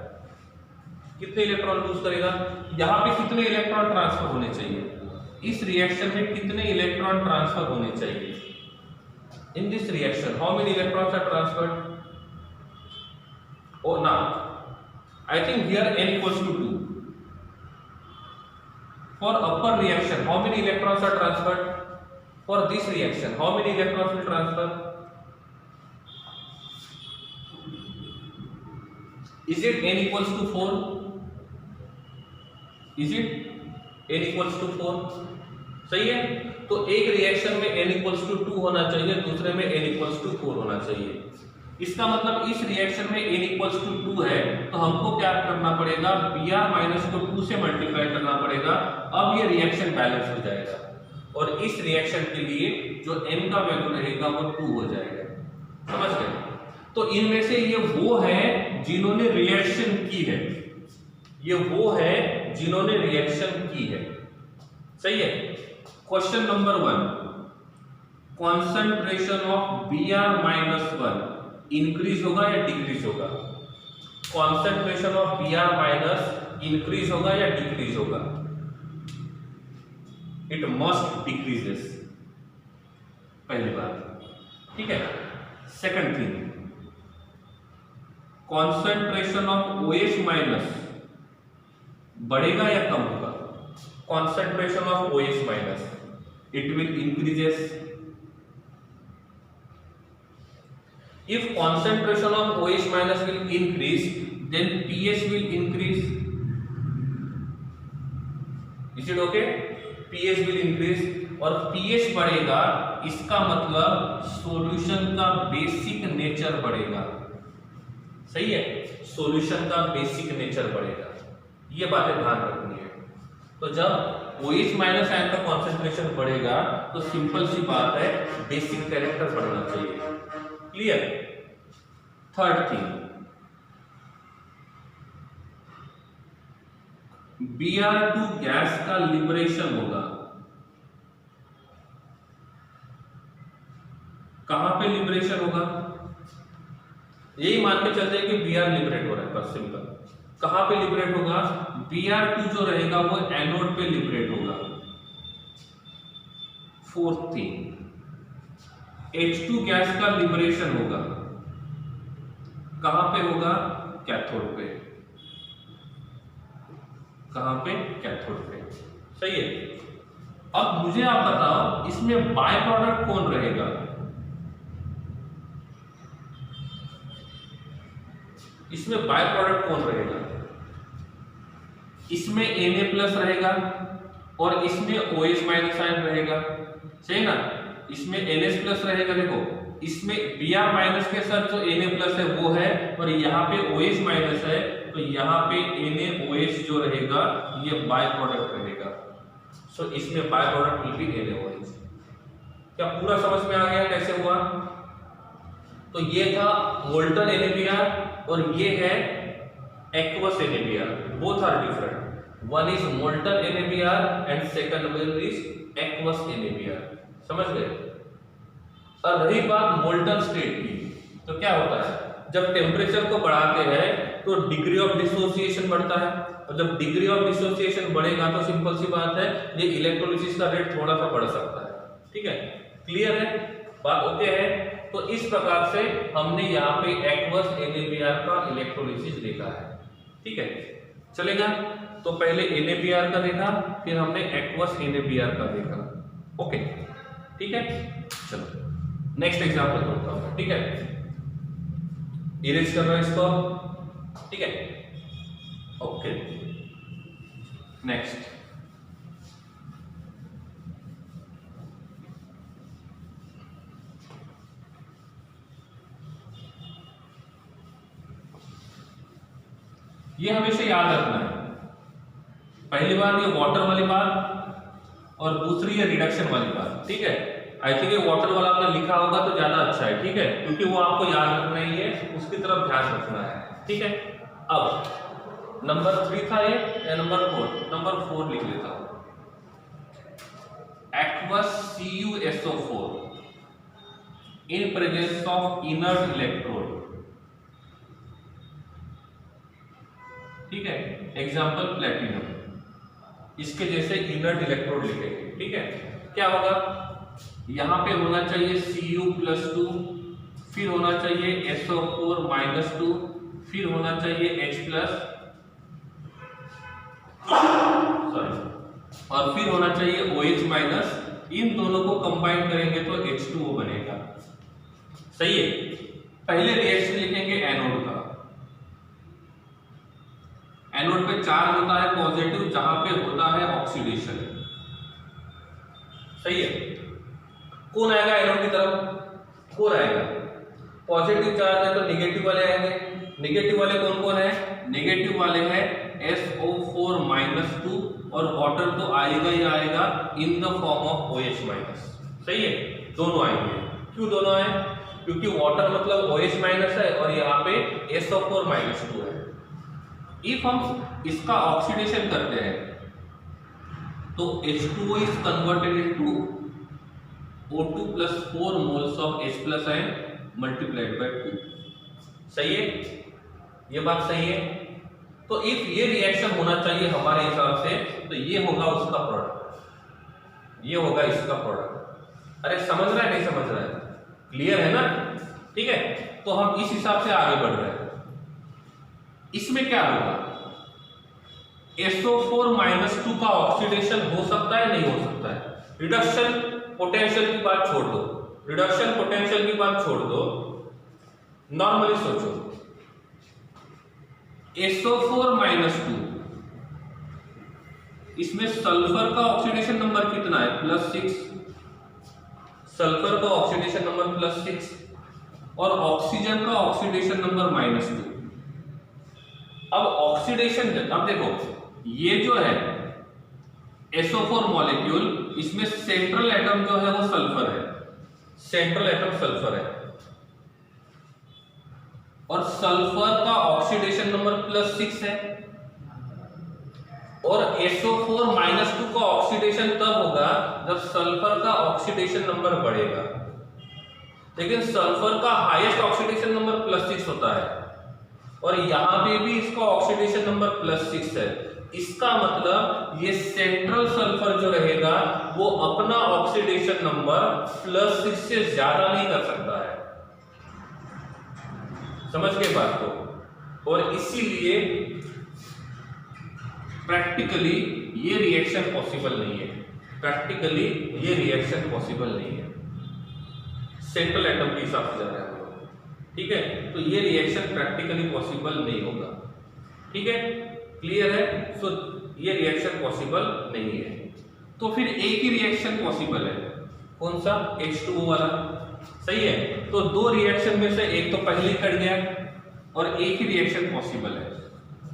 कितने इलेक्ट्रॉन लूज करेगा? यहाँ पे कितने इलेक्ट्रॉन ट्रांसफर होने चाहिए? इस रिएक्शन में कितने इलेक्ट्रॉन ट्रांसफर होने चाहिए? In this reaction how many electrons are transferred? Oh, now I think here n equals to 2. For upper reaction, how many electrons are transferred? For this reaction, how many electrons will transfer? Is it n equals to 4? Is it n equals to 4? सही है? तो एक रिएक्शन में n equals to 2 होना चाहिए, दूसरे में n equals to 4 होना चाहिए। इसका मतलब इस रिएक्शन में n equals to 2 है तो हमको क्या करना पड़ेगा? Br माइनस को 2 से मल्टीप्लाई करना पड़ेगा। अब ये रिएक्शन बैलेंस हो जाएगा और इस रिएक्शन के लिए जो n का वैल्यू रहेगा वो 2 हो जाएगा। समझ गए? तो इनमें से ये वो है जिन्होंने रिएक्शन की है, ये वो है जिन्होंने रिएक्शन की है। सही है? Question number 1, concentration of Br minus 1 increase होगा या डिक्रीज होगा? Concentration of Br minus increase होगा या डिक्रीज होगा? इट मस्ट डिक्रीजेस, पहली बात। ठीक है। Second thing, concentration of OH minus बढ़ेगा या कम होगा? Concentration of OH minus it will increases. If concentration of OH minus will increase, then pH will increase. Is it okay? pH will increase और pH बढ़ेगा, इसका मतलब सॉल्यूशन का बेसिक नेचर बढ़ेगा। सही है? सॉल्यूशन का बेसिक नेचर बढ़ेगा। ये बातें ध्यान रखनी है। तो जब OH माइनस आयन का कॉन्सेंट्रेशन बढ़ेगा तो सिंपल सी बात है, बेसिक कैरेक्टर बढ़ना चाहिए। Clear? Third thing, Br2 gas का लिबरेशन होगा। कहां पे लिबरेशन होगा? यही मान के चलते हैं कि Br लिबरेट हो रहा है, बस सिंपल। कहां पे लिबरेट होगा? Br2 जो रहेगा वो एनोड पे लिबरेट होगा। फोर्थ थिंग, H2 गैस का लिबरेशन होगा। कहां पे होगा? कैथोड पे। कहां पे? कैथोड पे। सही है? अब मुझे आप बताओ, इसमें बाय प्रोडक्ट कौन रहेगा? इसमें बाय प्रोडक्ट कौन रहेगा? इसमें Na+ रहेगा और इसमें OH माइनस आयन रहेगा। सही ना? इसमें NH+ रहेगा। देखो, इसमें Br माइनस के साथ जो Na+ है वो है और यहाँ पे OH माइनस है, तो यहाँ पे NaOH जो रहेगा ये बाय प्रोडक्ट रहेगा। सो इसमें by product will be NaOH। क्या पूरा समझ में आ गया कैसे हुआ? तो ये था मोल्टन NaBr और ये है aqueous NaBr। Both are different. One is molten NaBr and second one is aqueous NaBr। समझ गए? और रही बात मोल्टन स्टेट की, तो क्या होता है? जब टेम्परेचर को बढ़ाते हैं तो डिग्री ऑफ डिसोसिएशन बढ़ता है और जब डिग्री ऑफ डिसोसिएशन बढ़ेगा तो सिंपल सी बात है, ये इलेक्ट्रोलिसिस का रेट थोड़ा सा बढ़ सकता है। ठीक है? क्लियर है? बात ओके है? तो इस प्रकार से हमने यहाँ पे एक्वस NaBr का इलेक्ट्रोलिसिस देखा है। ठीक है? चलेगा? तो पहले NaBr का देखा, फिर हमने एक्वस NaBr का देखा। ओके, ठीक है? चलो नेक्स्ट एग्जांपल करता हूं। ठीक है? इरेज कर रहा है इसको। ठीक है? ओके, नेक्स्ट ये हमेशा याद रखना है। पहली बार ये वाटर वाली बात और दूसरी है रिडक्शन वाली बात, ठीक है। आई थिंक ये वाटर वाला आपने लिखा होगा तो ज्यादा अच्छा है, ठीक है, क्योंकि वो आपको याद रखना ही है, उसकी तरफ ध्यान रखना है, ठीक है। अब नंबर 3 था ये, या नंबर 4 लिख लेता हूं। aqueous CuSO4 in presence of inert electrode, ठीक है। एग्जाम्पल प्लेटिनम, इसके जैसे इनर्ट इलेक्ट्रोड लिखेंगे, ठीक है। क्या होगा, यहां पे होना चाहिए Cu+2, फिर होना चाहिए SO4-2, फिर होना चाहिए H+, और फिर होना चाहिए OH-। इन दोनों को कंबाइन करेंगे तो H2O बनेगा, सही है। पहले रिएक्शन लिखेंगे एनोड का। एनोड पे चार्ज होता है पॉजिटिव, जहां पे होता है ऑक्सीडेशन, सही है। कौन आएगा एनोड की तरफ, कोर आएगा। पॉजिटिव चार्ज है तो नेगेटिव वाले आएंगे। नेगेटिव वाले कौन कौन है, नेगेटिव वाले हैं SO4-2, और वाटर तो आएगा ही आएगा in the form of OH-, सही है। दोनों आएंगे। क्यों दोनों आए, क्योंकि वाटर मतलब OH- है और यहाँ पे SO4-2 है। इफ हम इसका ऑक्सीडेशन करते हैं तो H2O is converted into O2 + 4 moles of H+ and multiplied by 2, सही है, ये बात सही है। तो इफ ये रिएक्शन होना चाहिए हमारे हिसाब से, तो ये होगा उसका प्रोडक्ट, ये होगा इसका प्रोडक्ट। अरे समझ रहा है, नहीं समझ रहा है, क्लियर है ना, ठीक है। तो हम इस हिसाब से आगे बढ़ रहे हैं। इसमें क्या होगा, SO4-2 का ऑक्सीडेशन हो सकता है, नहीं हो सकता है। रिडक्शन पोटेंशियल की बात छोड़ दो, रिडक्शन पोटेंशियल की बात छोड़ दो, नॉर्मली सोचो। SO4-2, इसमें सल्फर का ऑक्सीडेशन नंबर कितना है, +6, सल्फर का ऑक्सीडेशन नंबर +6, और ऑक्सीजन का ऑक्सीडेशन नंबर -2। अब ऑक्सीडेशन, अब देखो ये जो है SO4 मॉलिक्यूल, इसमें सेंट्रल एटम जो है वो सल्फर है, सेंट्रल एटम सल्फर है, और सल्फर का ऑक्सीडेशन नंबर +6 है। और SO4-2 का ऑक्सीडेशन तब होगा जब सल्फर का ऑक्सीडेशन नंबर बढ़ेगा, लेकिन सल्फर का हाईएस्ट ऑक्सीडेशन नंबर +6 होता है, और यहां पे भी इसका ऑक्सीडेशन नंबर +6 है। इसका मतलब ये सेंट्रल सल्फर जो रहेगा वो अपना ऑक्सीडेशन नंबर +6 से ज्यादा नहीं कर सकता है, समझ गए बात को। और इसीलिए प्रैक्टिकली ये रिएक्शन पॉसिबल नहीं है, प्रैक्टिकली ये रिएक्शन पॉसिबल नहीं है, सेंट्रल एटम के हिसाब से जा रहा है, ठीक है। तो ये रिएक्शन प्रैक्टिकली पॉसिबल नहीं होगा, ठीक है, क्लियर है। सो ये रिएक्शन पॉसिबल नहीं है। तो फिर एक ही रिएक्शन पॉसिबल है, कौन सा, H2O वाला, सही है। तो दो रिएक्शन में से एक तो पहले ही कट गया और एक ही रिएक्शन पॉसिबल है,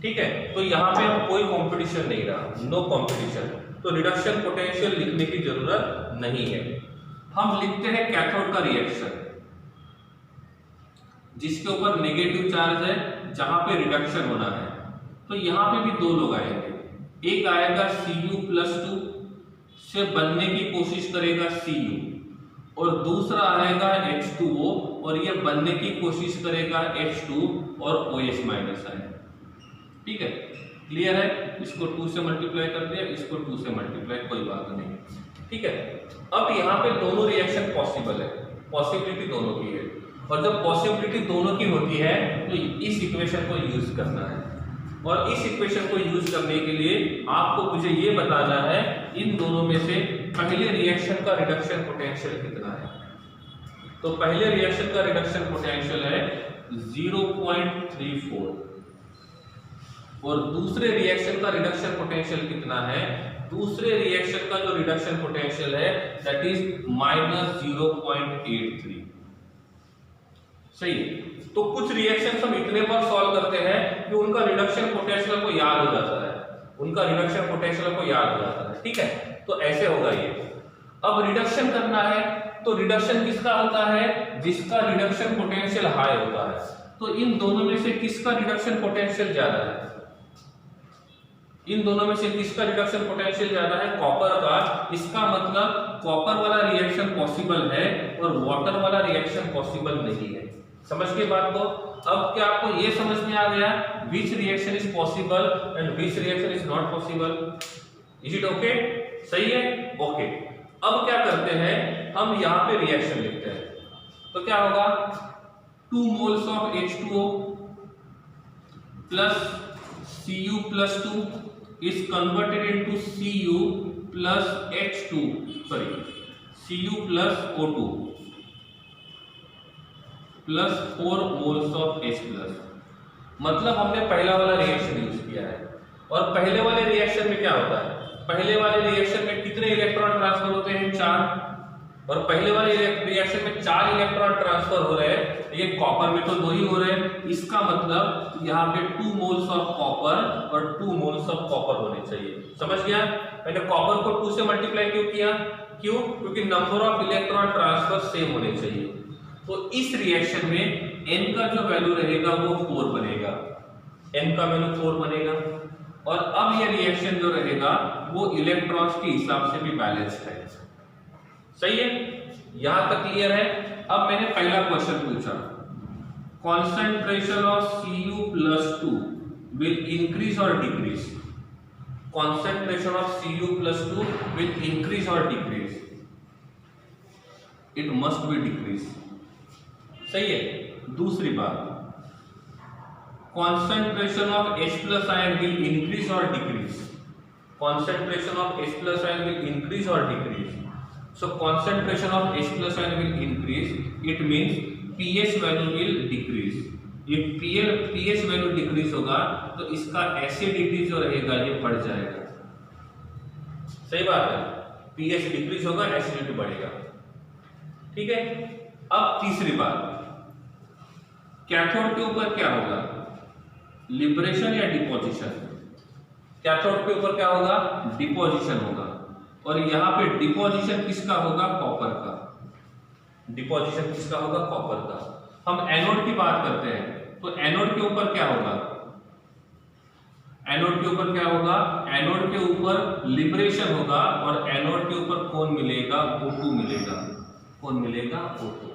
ठीक है। तो यहाँ पे अब कोई कंपटीशन नहीं रहा, नो कंपटीशन, तो रिडक्शन पोटेंशियल लिखने की जरूरत नहीं है। हम लिखते हैं कैथोड का रिएक्शन, जिसके ऊपर नेगेटिव चार्ज है, जहां पे रिडक्शन होना है। तो यहाँ पे भी दो लोग आएंगे, एक आएगा Cu+2 से बनने की कोशिश करेगा Cu, और दूसरा आएगा H2O और ये बनने की कोशिश करेगा H2 और OH- आएगा, ठीक है, क्लियर है। इसको 2 से मल्टीप्लाई कर दिया, इसको 2 से मल्टीप्लाई, कोई बात नहीं, ठीक है। अब यहाँ पे दोनों रिएक्शन पॉसिबल है, पॉसिबिलिटी दोनों की है, और जब पॉसिबिलिटी दोनों की होती है तो इस इक्वेशन को यूज करना है। और इस इक्वेशन को यूज करने के लिए आपको मुझे ये बताना है इन दोनों में से पहले रिएक्शन का रिडक्शन पोटेंशियल कितना है। तो पहले रिएक्शन का रिडक्शन पोटेंशियल है 0.34, और दूसरे रिएक्शन का रिडक्शन पोटेंशियल कितना है, दूसरे रिएक्शन का जो रिडक्शन पोटेंशियल है दैट इज -0.83, सही है। तो कुछ रिएक्शंस हम इतने पर सॉल्व करते हैं कि उनका रिडक्शन पोटेंशियल को याद हो जाता है, उनका रिडक्शन पोटेंशियल को याद हो जाता है। ठीक है, तो ऐसे होगा ये। अब रिडक्शन करना है तो रिडक्शन किसका होता है, जिसका रिडक्शन पोटेंशियल हाई होता है। तो इन दोनों में से किसका रिडक्शन पोटेंशियल ज्यादा है, इन दोनों में से किसका रिडक्शन पोटेंशियल ज्यादा है, कॉपर का। इसका मतलब कॉपर वाला रिएक्शन पॉसिबल है और वाटर वाला रिएक्शन पॉसिबल नहीं है। समझ के बात को। अब क्या आपको ये समझ में आ गया which reaction is possible and which reaction is not possible? Is it okay? सही है, ओके। अब क्या करते हैं, हम यहाँ पे रिएक्शन लिखते हैं। तो क्या होगा, 2 moles of H2O plus Cu plus 2 is converted into Cu plus H2, sorry, Cu plus O2 plus 4 moles of H plus. मतलब हमने पहला वाला रिएक्शन यूज किया है। और पहले वाले रिएक्शन में क्या होता है, पहले वाले रिएक्शन में कितने इलेक्ट्रॉन ट्रांसफर होते हैं, 4। और पहले वाले रिएक्शन में 4 इलेक्ट्रॉन ट्रांसफर हो रहे हैं, ये कॉपर में तो 2 ही हो रहे हैं। इसका मतलब यहाँ पे 2 moles ऑफ कॉपर और 2 moles ऑफ कॉपर होने चाहिए। समझ गया? मैंने कॉपर को 2 से मल्टीप्लाई क्यों किया, क्यों? क्योंकि number of electron transfer same होने चाहिए। तो इस रिएक्शन में n का जो वैल्यू रहेगा वो 4 बनेगा, n का वैल्यू 4 बनेगा। और अब ये रिएक्शन जो रहेगा वो इलेक्ट्रॉन्स के हिसाब से भी बैलेंस्ड है। सही है, यहां तक क्लियर है? अब मैंने पहला क्वेश्चन पूछा, concentration of Cu plus 2 will increase और decrease, concentration of Cu plus 2 will increase और decrease, it must be decrease. सही है। दूसरी बात, concentration of H plus ion will increase और decrease, concentration of H plus ion will increase और decrease. So concentration of H plus ion will increase. It means pH value will decrease. if pH value decrease होगा तो इसका एसिडिटी जो रहेगा ये बढ़ जाएगा। सही बात है, pH डिक्रीज होगा, एसिडिटी बढ़ेगा। ठीक है। अब तीसरी बात, कैथोड के ऊपर क्या होगा, लिबरेशन या डिपोजिशन? कैथोड के ऊपर क्या होगा, डिपोजिशन होगा। और यहाँ पे डिपोजिशन किसका होगा, कॉपर का। डिपोजिशन किसका होगा, कॉपर का। हम एनोड की बात करते हैं तो एनोड के ऊपर क्या होगा, एनोड के ऊपर क्या होगा, एनोड के ऊपर लिबरेशन होगा और एनोड के ऊपर कौन मिलेगा, O2 मिलेगा। कौन मिलेगा, O2।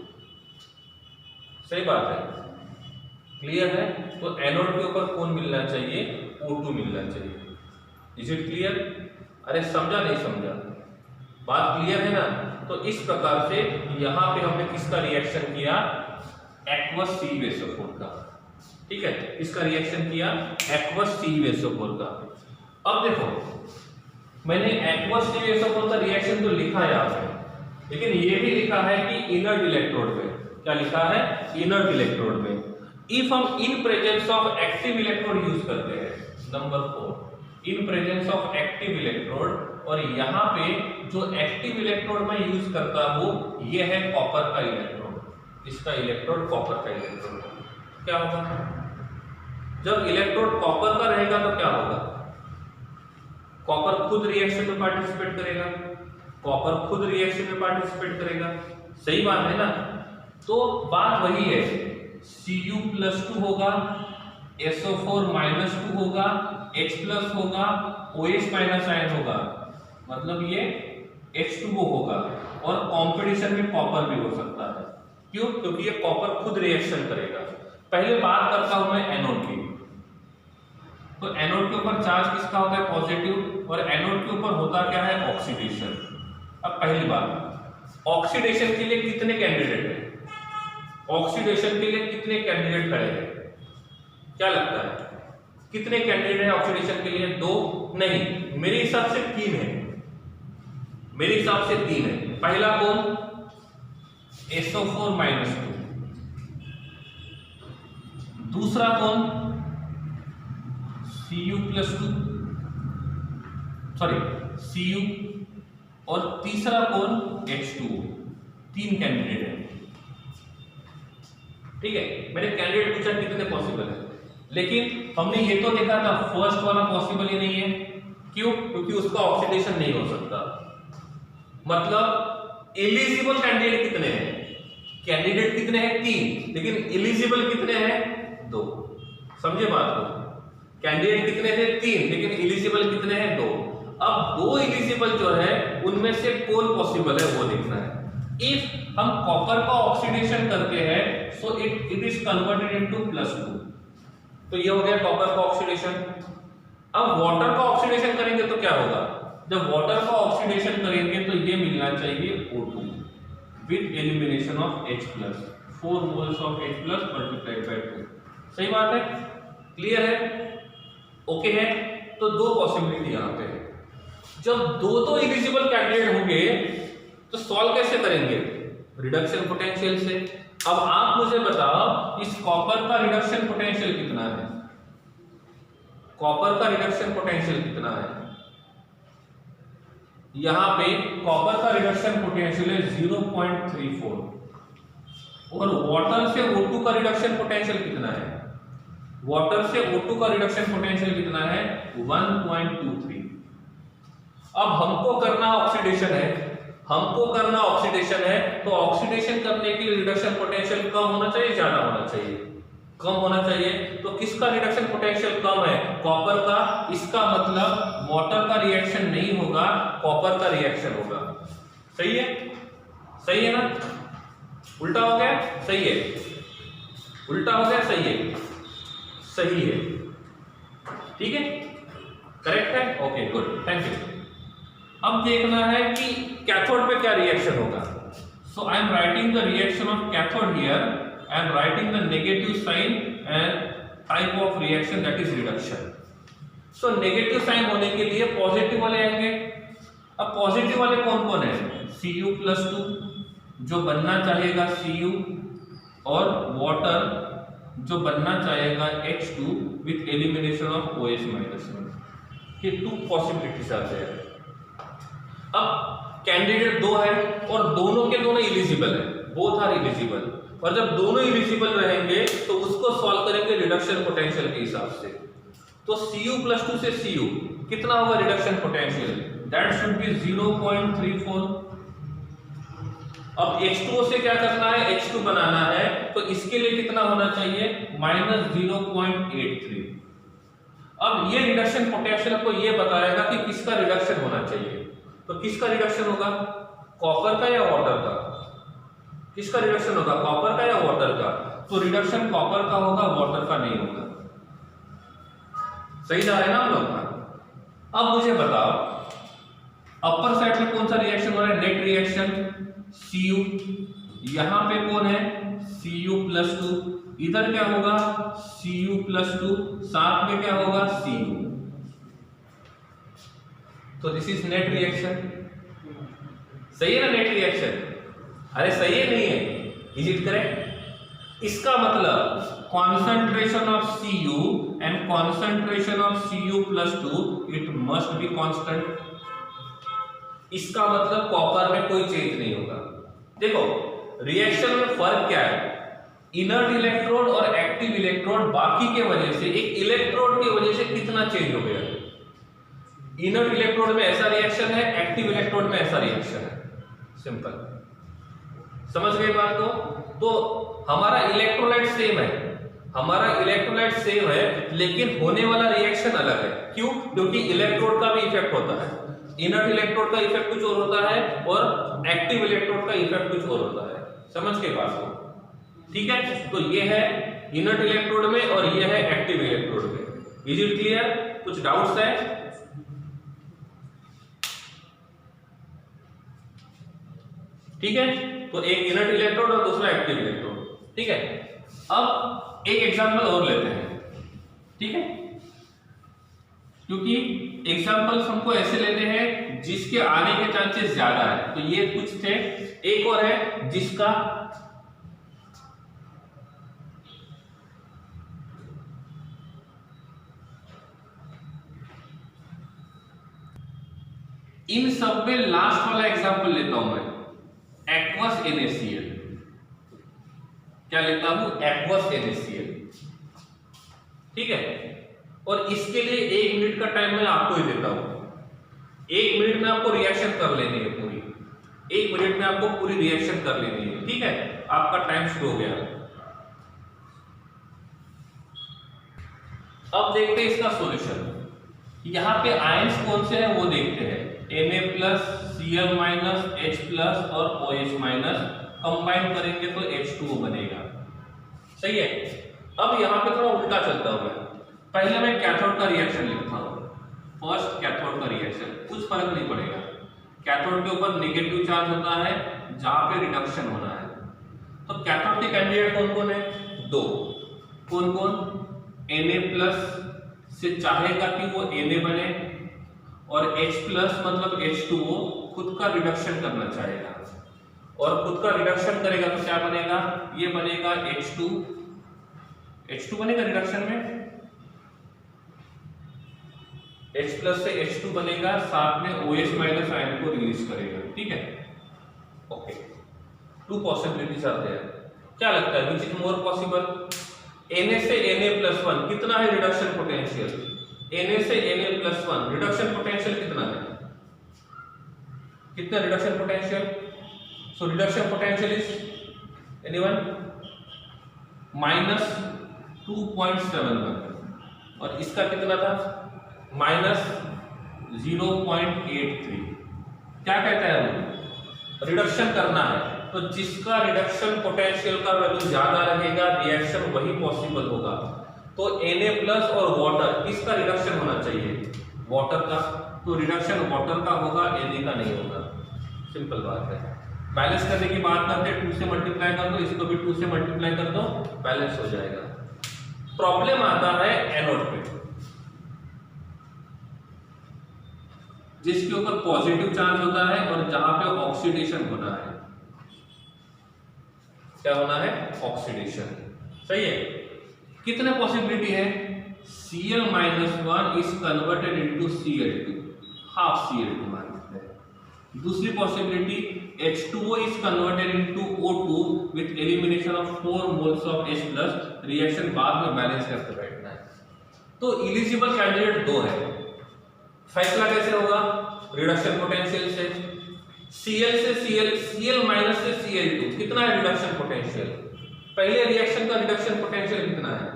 सही बात है, क्लियर है? तो एनोड के ऊपर कौन मिलना चाहिए, O2 मिलना चाहिए। Is it clear? अरे समझा नहीं समझा, बात क्लियर है ना? तो इस प्रकार से यहां पे हमने किसका रिएक्शन किया, एक्वस CuSO4 का। ठीक है, इसका रिएक्शन किया एक्वस CuSO4 का। अब देखो, मैंने एक्वस CuSO4 का रिएक्शन तो लिखा है यहाँ पे, लेकिन ये भी लिखा है कि इनर्ट इलेक्ट्रोड में। क्या लिखा है, इनर्ट इलेक्ट्रोड में। इफ हम in presence of active electrode use करते हैं, number 4, in presence of active electrode, और यहाँ पे जो एक्टिव इलेक्ट्रोड मैं यूज करता हूं ये है कॉपर का इलेक्ट्रोड। इसका इलेक्ट्रोड कॉपर का इलेक्ट्रोड। क्या होगा, जब इलेक्ट्रोड कॉपर का रहेगा तो क्या होगा, कॉपर खुद रिएक्शन में पार्टिसिपेट करेगा, कॉपर खुद रिएक्शन में पार्टिसिपेट करेगा। सही बात है ना? तो बात वही है, Cu प्लस 2 होगा, SO4 माइनस 2 होगा, H प्लस होगा, OH माइनस आयन होगा, मतलब ये H2O होगा। और कंपटीशन में कॉपर भी हो सकता है। क्यों? क्योंकि ये कॉपर खुद रिएक्शन करेगा। पहले बात करता हूं मैं एनोड की। तो एनोड के ऊपर चार्ज किसका होता है, पॉजिटिव, और एनोड के ऊपर होता क्या है, ऑक्सीडेशन। अब पहली बात, ऑक्सीडेशन के लिए कितने कैंडिडेट हैं, ऑक्सीडेशन के लिए कितने कैंडिडेट खड़े हैं, क्या लगता है कितने कैंडिडेट हैं ऑक्सीडेशन के लिए? 2 नहीं, मेरे हिसाब से 3 है, मेरे हिसाब से 3 है। पहला कौन, SO4 माइनस 2, दूसरा कौन, Cu प्लस 2, सॉरी Cu, और तीसरा कौन, H2O। 3 कैंडिडेट है। ठीक है, मैंने कैंडिडेट पूछा कितने पॉसिबल है, लेकिन हमने ये तो देखा था फर्स्ट वाला पॉसिबल ही नहीं है। क्यों? क्योंकि उसका ऑक्सीडेशन नहीं हो सकता। मतलब एलिजिबल कैंडिडेट कितने हैं? कैंडिडेट कितने हैं? 3, लेकिन एलिजिबल कितने हैं? 2। समझे बात को? कैंडिडेट कितने थे? 3, लेकिन एलिजिबल कितने हैं? 2। अब 2 एलिजिबल जो है उनमें से कौन पॉसिबल है वो देखना है। इफ हम कॉपर का ऑक्सीडेशन करते हैं so it is converted into +2, तो ये हो गया कॉपर का ऑक्सीडेशन। अब वाटर का ऑक्सीडेशन करेंगे तो क्या होगा? जब वाटर का ऑक्सीडेशन करेंगे तो ये मिलना चाहिए O2 with elimination of H+, 4 moles of H+ multiplied by 2। सही बात है? क्लियर है? ओके है? तो 2 पॉसिबिलिटी यहां पे है। जब दो एलिजिबल कैंडिडेट होंगे तो सॉल्व कैसे करेंगे? रिडक्शन पोटेंशियल से। अब आप मुझे बताओ इस कॉपर का रिडक्शन पोटेंशियल कितना है? कॉपर का रिडक्शन पोटेंशियल कितना है? यहां पे कॉपर का रिडक्शन पोटेंशियल है 0.34 और वाटर से O2 का रिडक्शन पोटेंशियल कितना है? वाटर से O2 का रिडक्शन पोटेंशियल कितना है? 1.23। अब हमको करना ऑक्सीडेशन है, तो ऑक्सीडेशन करने के लिए रिडक्शन पोटेंशियल कम होना चाहिए, ज्यादा होना चाहिए? कम होना चाहिए। तो किसका रिडक्शन पोटेंशियल कम है? कॉपर का। इसका मतलब वाटर का रिएक्शन नहीं होगा, कॉपर का रिएक्शन होगा। सही है? सही है ना? उल्टा हो गया? सही है? उल्टा हो गया? सही है? सही है। ठीक है? करेक्ट है? Okay good, thank you. अब देखना है कि कैथोड पे क्या रिएक्शन होगा। So I am writing the reaction of cathode here, I am writing the negative sign and type of reaction that is reduction. So negative sign होने के लिए पॉजिटिव वाले आएंगे। अब पॉजिटिव वाले कौन कौन है? Cu+2 जो बनना चाहेगा Cu, और वाटर जो बनना चाहेगा H2 with elimination of OH-1। ये 2 पॉसिबिलिटीज आते हैं। अब कैंडिडेट 2 है और दोनों के दोनों एलिजिबल है, बोथ आर एलिजिबल। और जब दोनों एलिजिबल रहेंगे तो उसको सॉल्व करेंगे रिडक्शन पोटेंशियल के हिसाब से। तो Cu+2 से Cu कितना होगा reduction potential? That should be 0.34। अब H2O से क्या करना है? H2 बनाना है, तो इसके लिए कितना होना चाहिए? -0.83। अब ये रिडक्शन पोटेंशियल को ये बताएगा कि किसका रिडक्शन होना चाहिए। तो किसका रिडक्शन होगा? कॉपर का या वाटर का? किसका रिडक्शन होगा? कॉपर का या वाटर का? तो रिडक्शन कॉपर का होगा, वाटर का नहीं होगा। सही जा रहा है ना हम लोग? अब मुझे बताओ अपर साइड में कौन सा रिएक्शन हो रहा है? Net reaction Cu। यहां पे कौन है? Cu+2। इधर क्या होगा? Cu+2, साथ में क्या होगा? Cu। तो दिस इज नेट रिएक्शन। सही है ना नेट रिएक्शन? अरे सही है नहीं है? Is it correct? इसका मतलब concentration of Cu and concentration of Cu+2 it must be constant. इसका मतलब कॉपर में कोई चेंज नहीं होगा। देखो रिएक्शन में फर्क क्या है? इनर्ट इलेक्ट्रोड और एक्टिव इलेक्ट्रोड बाकी के वजह से, एक इलेक्ट्रोड की वजह से कितना चेंज हो गया। इनर्ट इलेक्ट्रोड में ऐसा रिएक्शन है, एक्टिव इलेक्ट्रोड में ऐसा रिएक्शन है। सिंपल, समझ गए बात को? तो हमारा इलेक्ट्रोलाइट सेम है, लेकिन होने वाला रिएक्शन अलग है। क्यों? क्योंकि इलेक्ट्रोड का भी इफेक्ट होता है। इनर्ट इलेक्ट्रोड का इफेक्ट कुछ और होता है और एक्टिव इलेक्ट्रोड का इफेक्ट कुछ और होता है। समझ गए बात को? ठीक है? तो ये है इनर्ट इलेक्ट्रोड में और ये है एक्टिव इलेक्ट्रोड में। Is it clear? कुछ डाउट्स है? ठीक है? तो एक इनर्ट इलेक्ट्रोड और दूसरा एक्टिव इलेक्ट्रोड। ठीक है? अब एक एग्जांपल और लेते हैं। ठीक है? क्योंकि एग्जांपल्स हमको ऐसे लेते हैं जिसके आने के चांसेस ज्यादा है। तो ये कुछ थे, एक और है जिसका इन सब में लास्ट वाला एग्जांपल लेता हूं मैं, एक्वस NaCl। क्या लेता हूं, एक्वस NaCl, ठीक है। और इसके लिए 1 मिनट का टाइम मैं आपको ही देता हूं। 1 मिनट में आपको रिएक्शन कर लेनी है पूरी, 1 मिनट में आपको पूरी रिएक्शन कर लेनी है, ठीक है। आपका टाइम शुरू हो गया। अब देखते हैं इसका सॉल्यूशन। यहाँ पे आयंस कौन से हैं वो देखते हैं, Na+, Cl-, H+ और OH- कंबाइन करेंगे तो H2O बनेगा, सही है। अब यहाँ पे थोड़ा उल्टा चलता हूं मैं, पहले मैं कैथोड का रिएक्शन लिखता हूं। फर्स्ट कैथोड का रिएक्शन, कुछ फर्क नहीं पड़ेगा। कैथोड के ऊपर नेगेटिव चार्ज होता है जहां पे रिडक्शन होना है। तो कैथोड के कैंडिडेट कौन कौन है, 2। कौन कौन, Na+ से चाहेगा कि वो Na बने, और H+ मतलब H2O खुद का रिडक्शन करना चाहेगा, और खुद का रिडक्शन करेगा तो क्या बनेगा, ये बनेगा H2 बनेगा रिडक्शन में, H+ से H2 बनेगा, साथ में OH- आयन को रिलीज करेगा, ठीक है। Okay, 2 possibilities are there. क्या लगता है which is more possible, Na से Na+1 कितना है रिडक्शन पोटेंशियल, Na से Na+1 रिडक्शन पोटेंशियल कितना है, कितना reduction potential, so reduction potential is anyone -2.71, और इसका कितना था, -0.83। क्या कहता है वो, रिडक्शन करना है, तो जिसका रिडक्शन पोटेंशियल का वैल्यू ज्यादा रहेगा रिएक्शन वही पॉसिबल होगा। तो Na+ और वाटर, किसका रिडक्शन होना चाहिए, वाटर का, तो रिडक्शन वाटर का होगा, Na का नहीं होगा, सिंपल बात है। बैलेंस करने की बात करते हैं, 2 से मल्टीप्लाई कर दो, इसको भी 2 से मल्टीप्लाई कर दो, बैलेंस हो जाएगा। प्रॉब्लम आता है एनोड पे, जिसके ऊपर पॉजिटिव चार्ज होता है और जहां पे ऑक्सीडेशन होना है, क्या होना है, ऑक्सीडेशन, सही है। कितने पॉसिबिलिटी है, Cl-1 is converted into Cl2, half Cl2 मान लेते हैं। दूसरी possibility H2O is converted into O2 with elimination of 4 moles of H+, reaction बाद में बैलेंस करके बैठना है। तो एलिजिबल कैंडिडेट 2 है, फैसला कैसे होगा, रिडक्शन पोटेंशियल से, Cl से Cl, Cl- से Cl2 कितना है रिडक्शन पोटेंशियल, पहले रिएक्शन का रिडक्शन पोटेंशियल कितना है,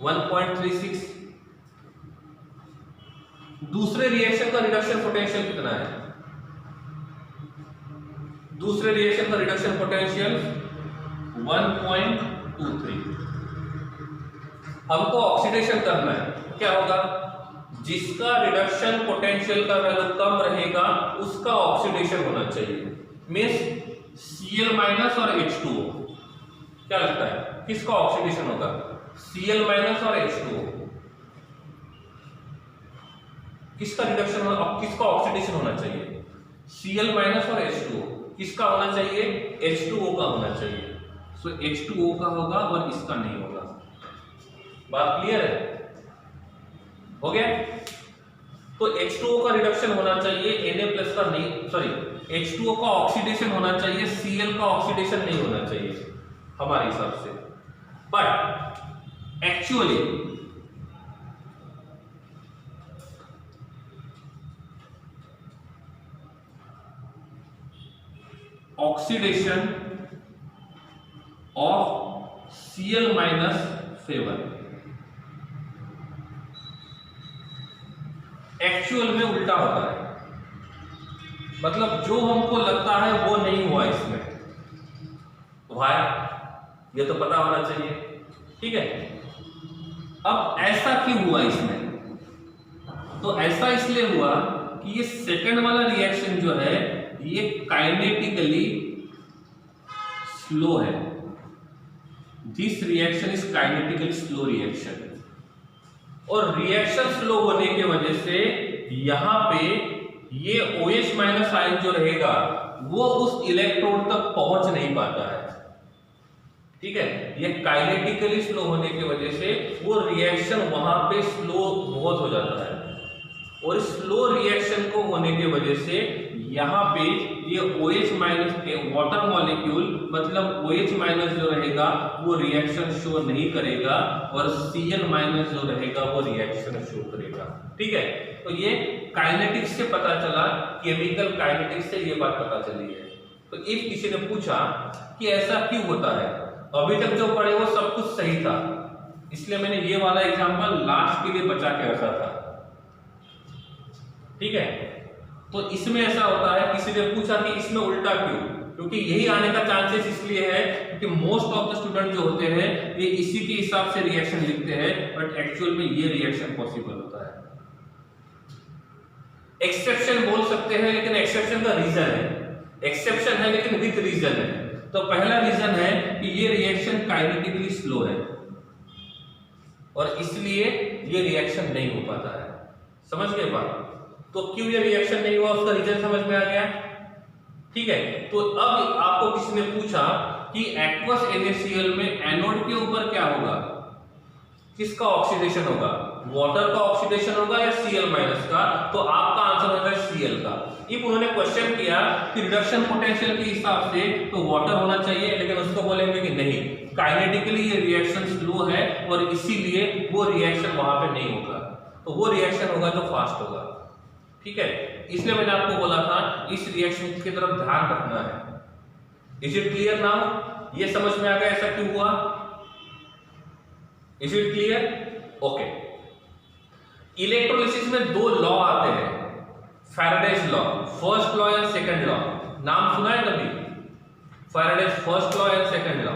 1.36, दूसरे रिएक्शन का रिडक्शन पोटेंशियल कितना है, दूसरे रिएक्शन का रिडक्शन पोटेंशियल 1.23। हमको ऑक्सीडेशन करना है, क्या होगा, जिसका रिडक्शन पोटेंशियल का वैल्यू कम रहेगा उसका ऑक्सीडेशन होना चाहिए, मींस Cl- और H2O। क्या लगता है किसका ऑक्सीडेशन होगा, Cl- और H2O, किसका रिडक्शन होगा, किसका ऑक्सीडेशन होना चाहिए, Cl- और H2O, किसका होना चाहिए, H2O का होना चाहिए। सो H2O का होगा और इसका नहीं होगा। बात क्लियर है, हो गया। तो H2O का रिडक्शन होना चाहिए, Na+ का नहीं, सॉरी H2O का ऑक्सीडेशन होना चाहिए, Cl का ऑक्सीडेशन नहीं होना चाहिए हमारे हिसाब से। But actually oxidation of Cl- favour, actual में उल्टा होता है, मतलब जो हमको लगता है वो नहीं हुआ इसमें, भाई ये तो पता होना चाहिए, ठीक है। अब ऐसा क्यों हुआ इसमें, तो ऐसा इसलिए हुआ कि ये सेकंड वाला रिएक्शन जो है ये काइनेटिकली स्लो है, this reaction is kinetically slow reaction, और रिएक्शन स्लो होने की वजह से यहां पे ये OH- आयन जो रहेगा वो उस इलेक्ट्रोड तक पहुंच नहीं पाता है, ठीक है। ये काइनेटिकली स्लो होने की वजह से वो रिएक्शन वहां पे स्लो बहुत हो जाता है, और स्लो रिएक्शन को होने की वजह से यहाँ पे ये OH माइनस वाटर मॉलिक्यूल मतलब OH माइनस जो रहेगा वो रिएक्शन शो नहीं करेगा और Cl माइनस जो रहेगा वो रिएक्शन शो करेगा। ठीक है, तो ये काइनेटिक्स से पता चला, केमिकल काइनेटिक्स से ये बात पता चली है। तो इफ किसी ने पूछा कि ऐसा क्यों होता है, अभी तक जो पढ़े वो सब कुछ सही था, इसलिए मैंने ये वाला एग्जांपल लास्ट के लिए बचा के रखा था। ठीक है, तो इसमें ऐसा होता है, किसी ने पूछा कि इसमें उल्टा क्यों, क्योंकि यही आने का चांसेस इसलिए है क्योंकि मोस्ट ऑफ द स्टूडेंट जो होते हैं ये इसी के हिसाब से रिएक्शन लिखते हैं, बट एक्चुअल में ये रिएक्शन पॉसिबल होता है। एक्सेप्शन बोल सकते हैं, लेकिन एक्सेप्शन का रीजन है, एक्सेप्शन है लेकिन विद रीजन है। तो पहला रीजन है कि ये रिएक्शन काइनेटिकली स्लो है और इसलिए ये रिएक्शन नहीं हो पाता है। समझ गए बात? तो क्यों ये रिएक्शन नहीं हुआ उसका रीजन समझ में आ गया। ठीक है, तो अब आपको किसी ने पूछा कि एक्वस NaCl में एनोड के ऊपर क्या होगा, किसका ऑक्सीडेशन होगा, वाटर का ऑक्सीडेशन होगा या Cl माइनस का, तो आपका आंसर होगा Cl का। इफ उन्होंने क्वेश्चन किया कि रिडक्शन पोटेंशियल के हिसाब से तो वाटर होना चाहिए, लेकिन उसको बोलेंगे कि नहीं, काइनेटिकली ये रिएक्शन स्लो है और इसीलिए वो रिएक्शन वहां पे नहीं होगा, तो वो रिएक्शन होगा जो फास्ट होगा। ठीक है, इसलिए मैंने आपको बोला था इस रिएक्शन की तरफ ध्यान रखना है। Is it clear now? ये समझ में आ गया ऐसा क्यों हुआ? Is it clear? Okay. Electrolysis में दो लॉ आते हैं, फैराडेज लॉ, फर्स्ट लॉ या सेकंड लॉ। नाम सुना है कभी? फैराडेज फर्स्ट लॉ या सेकंड लॉ?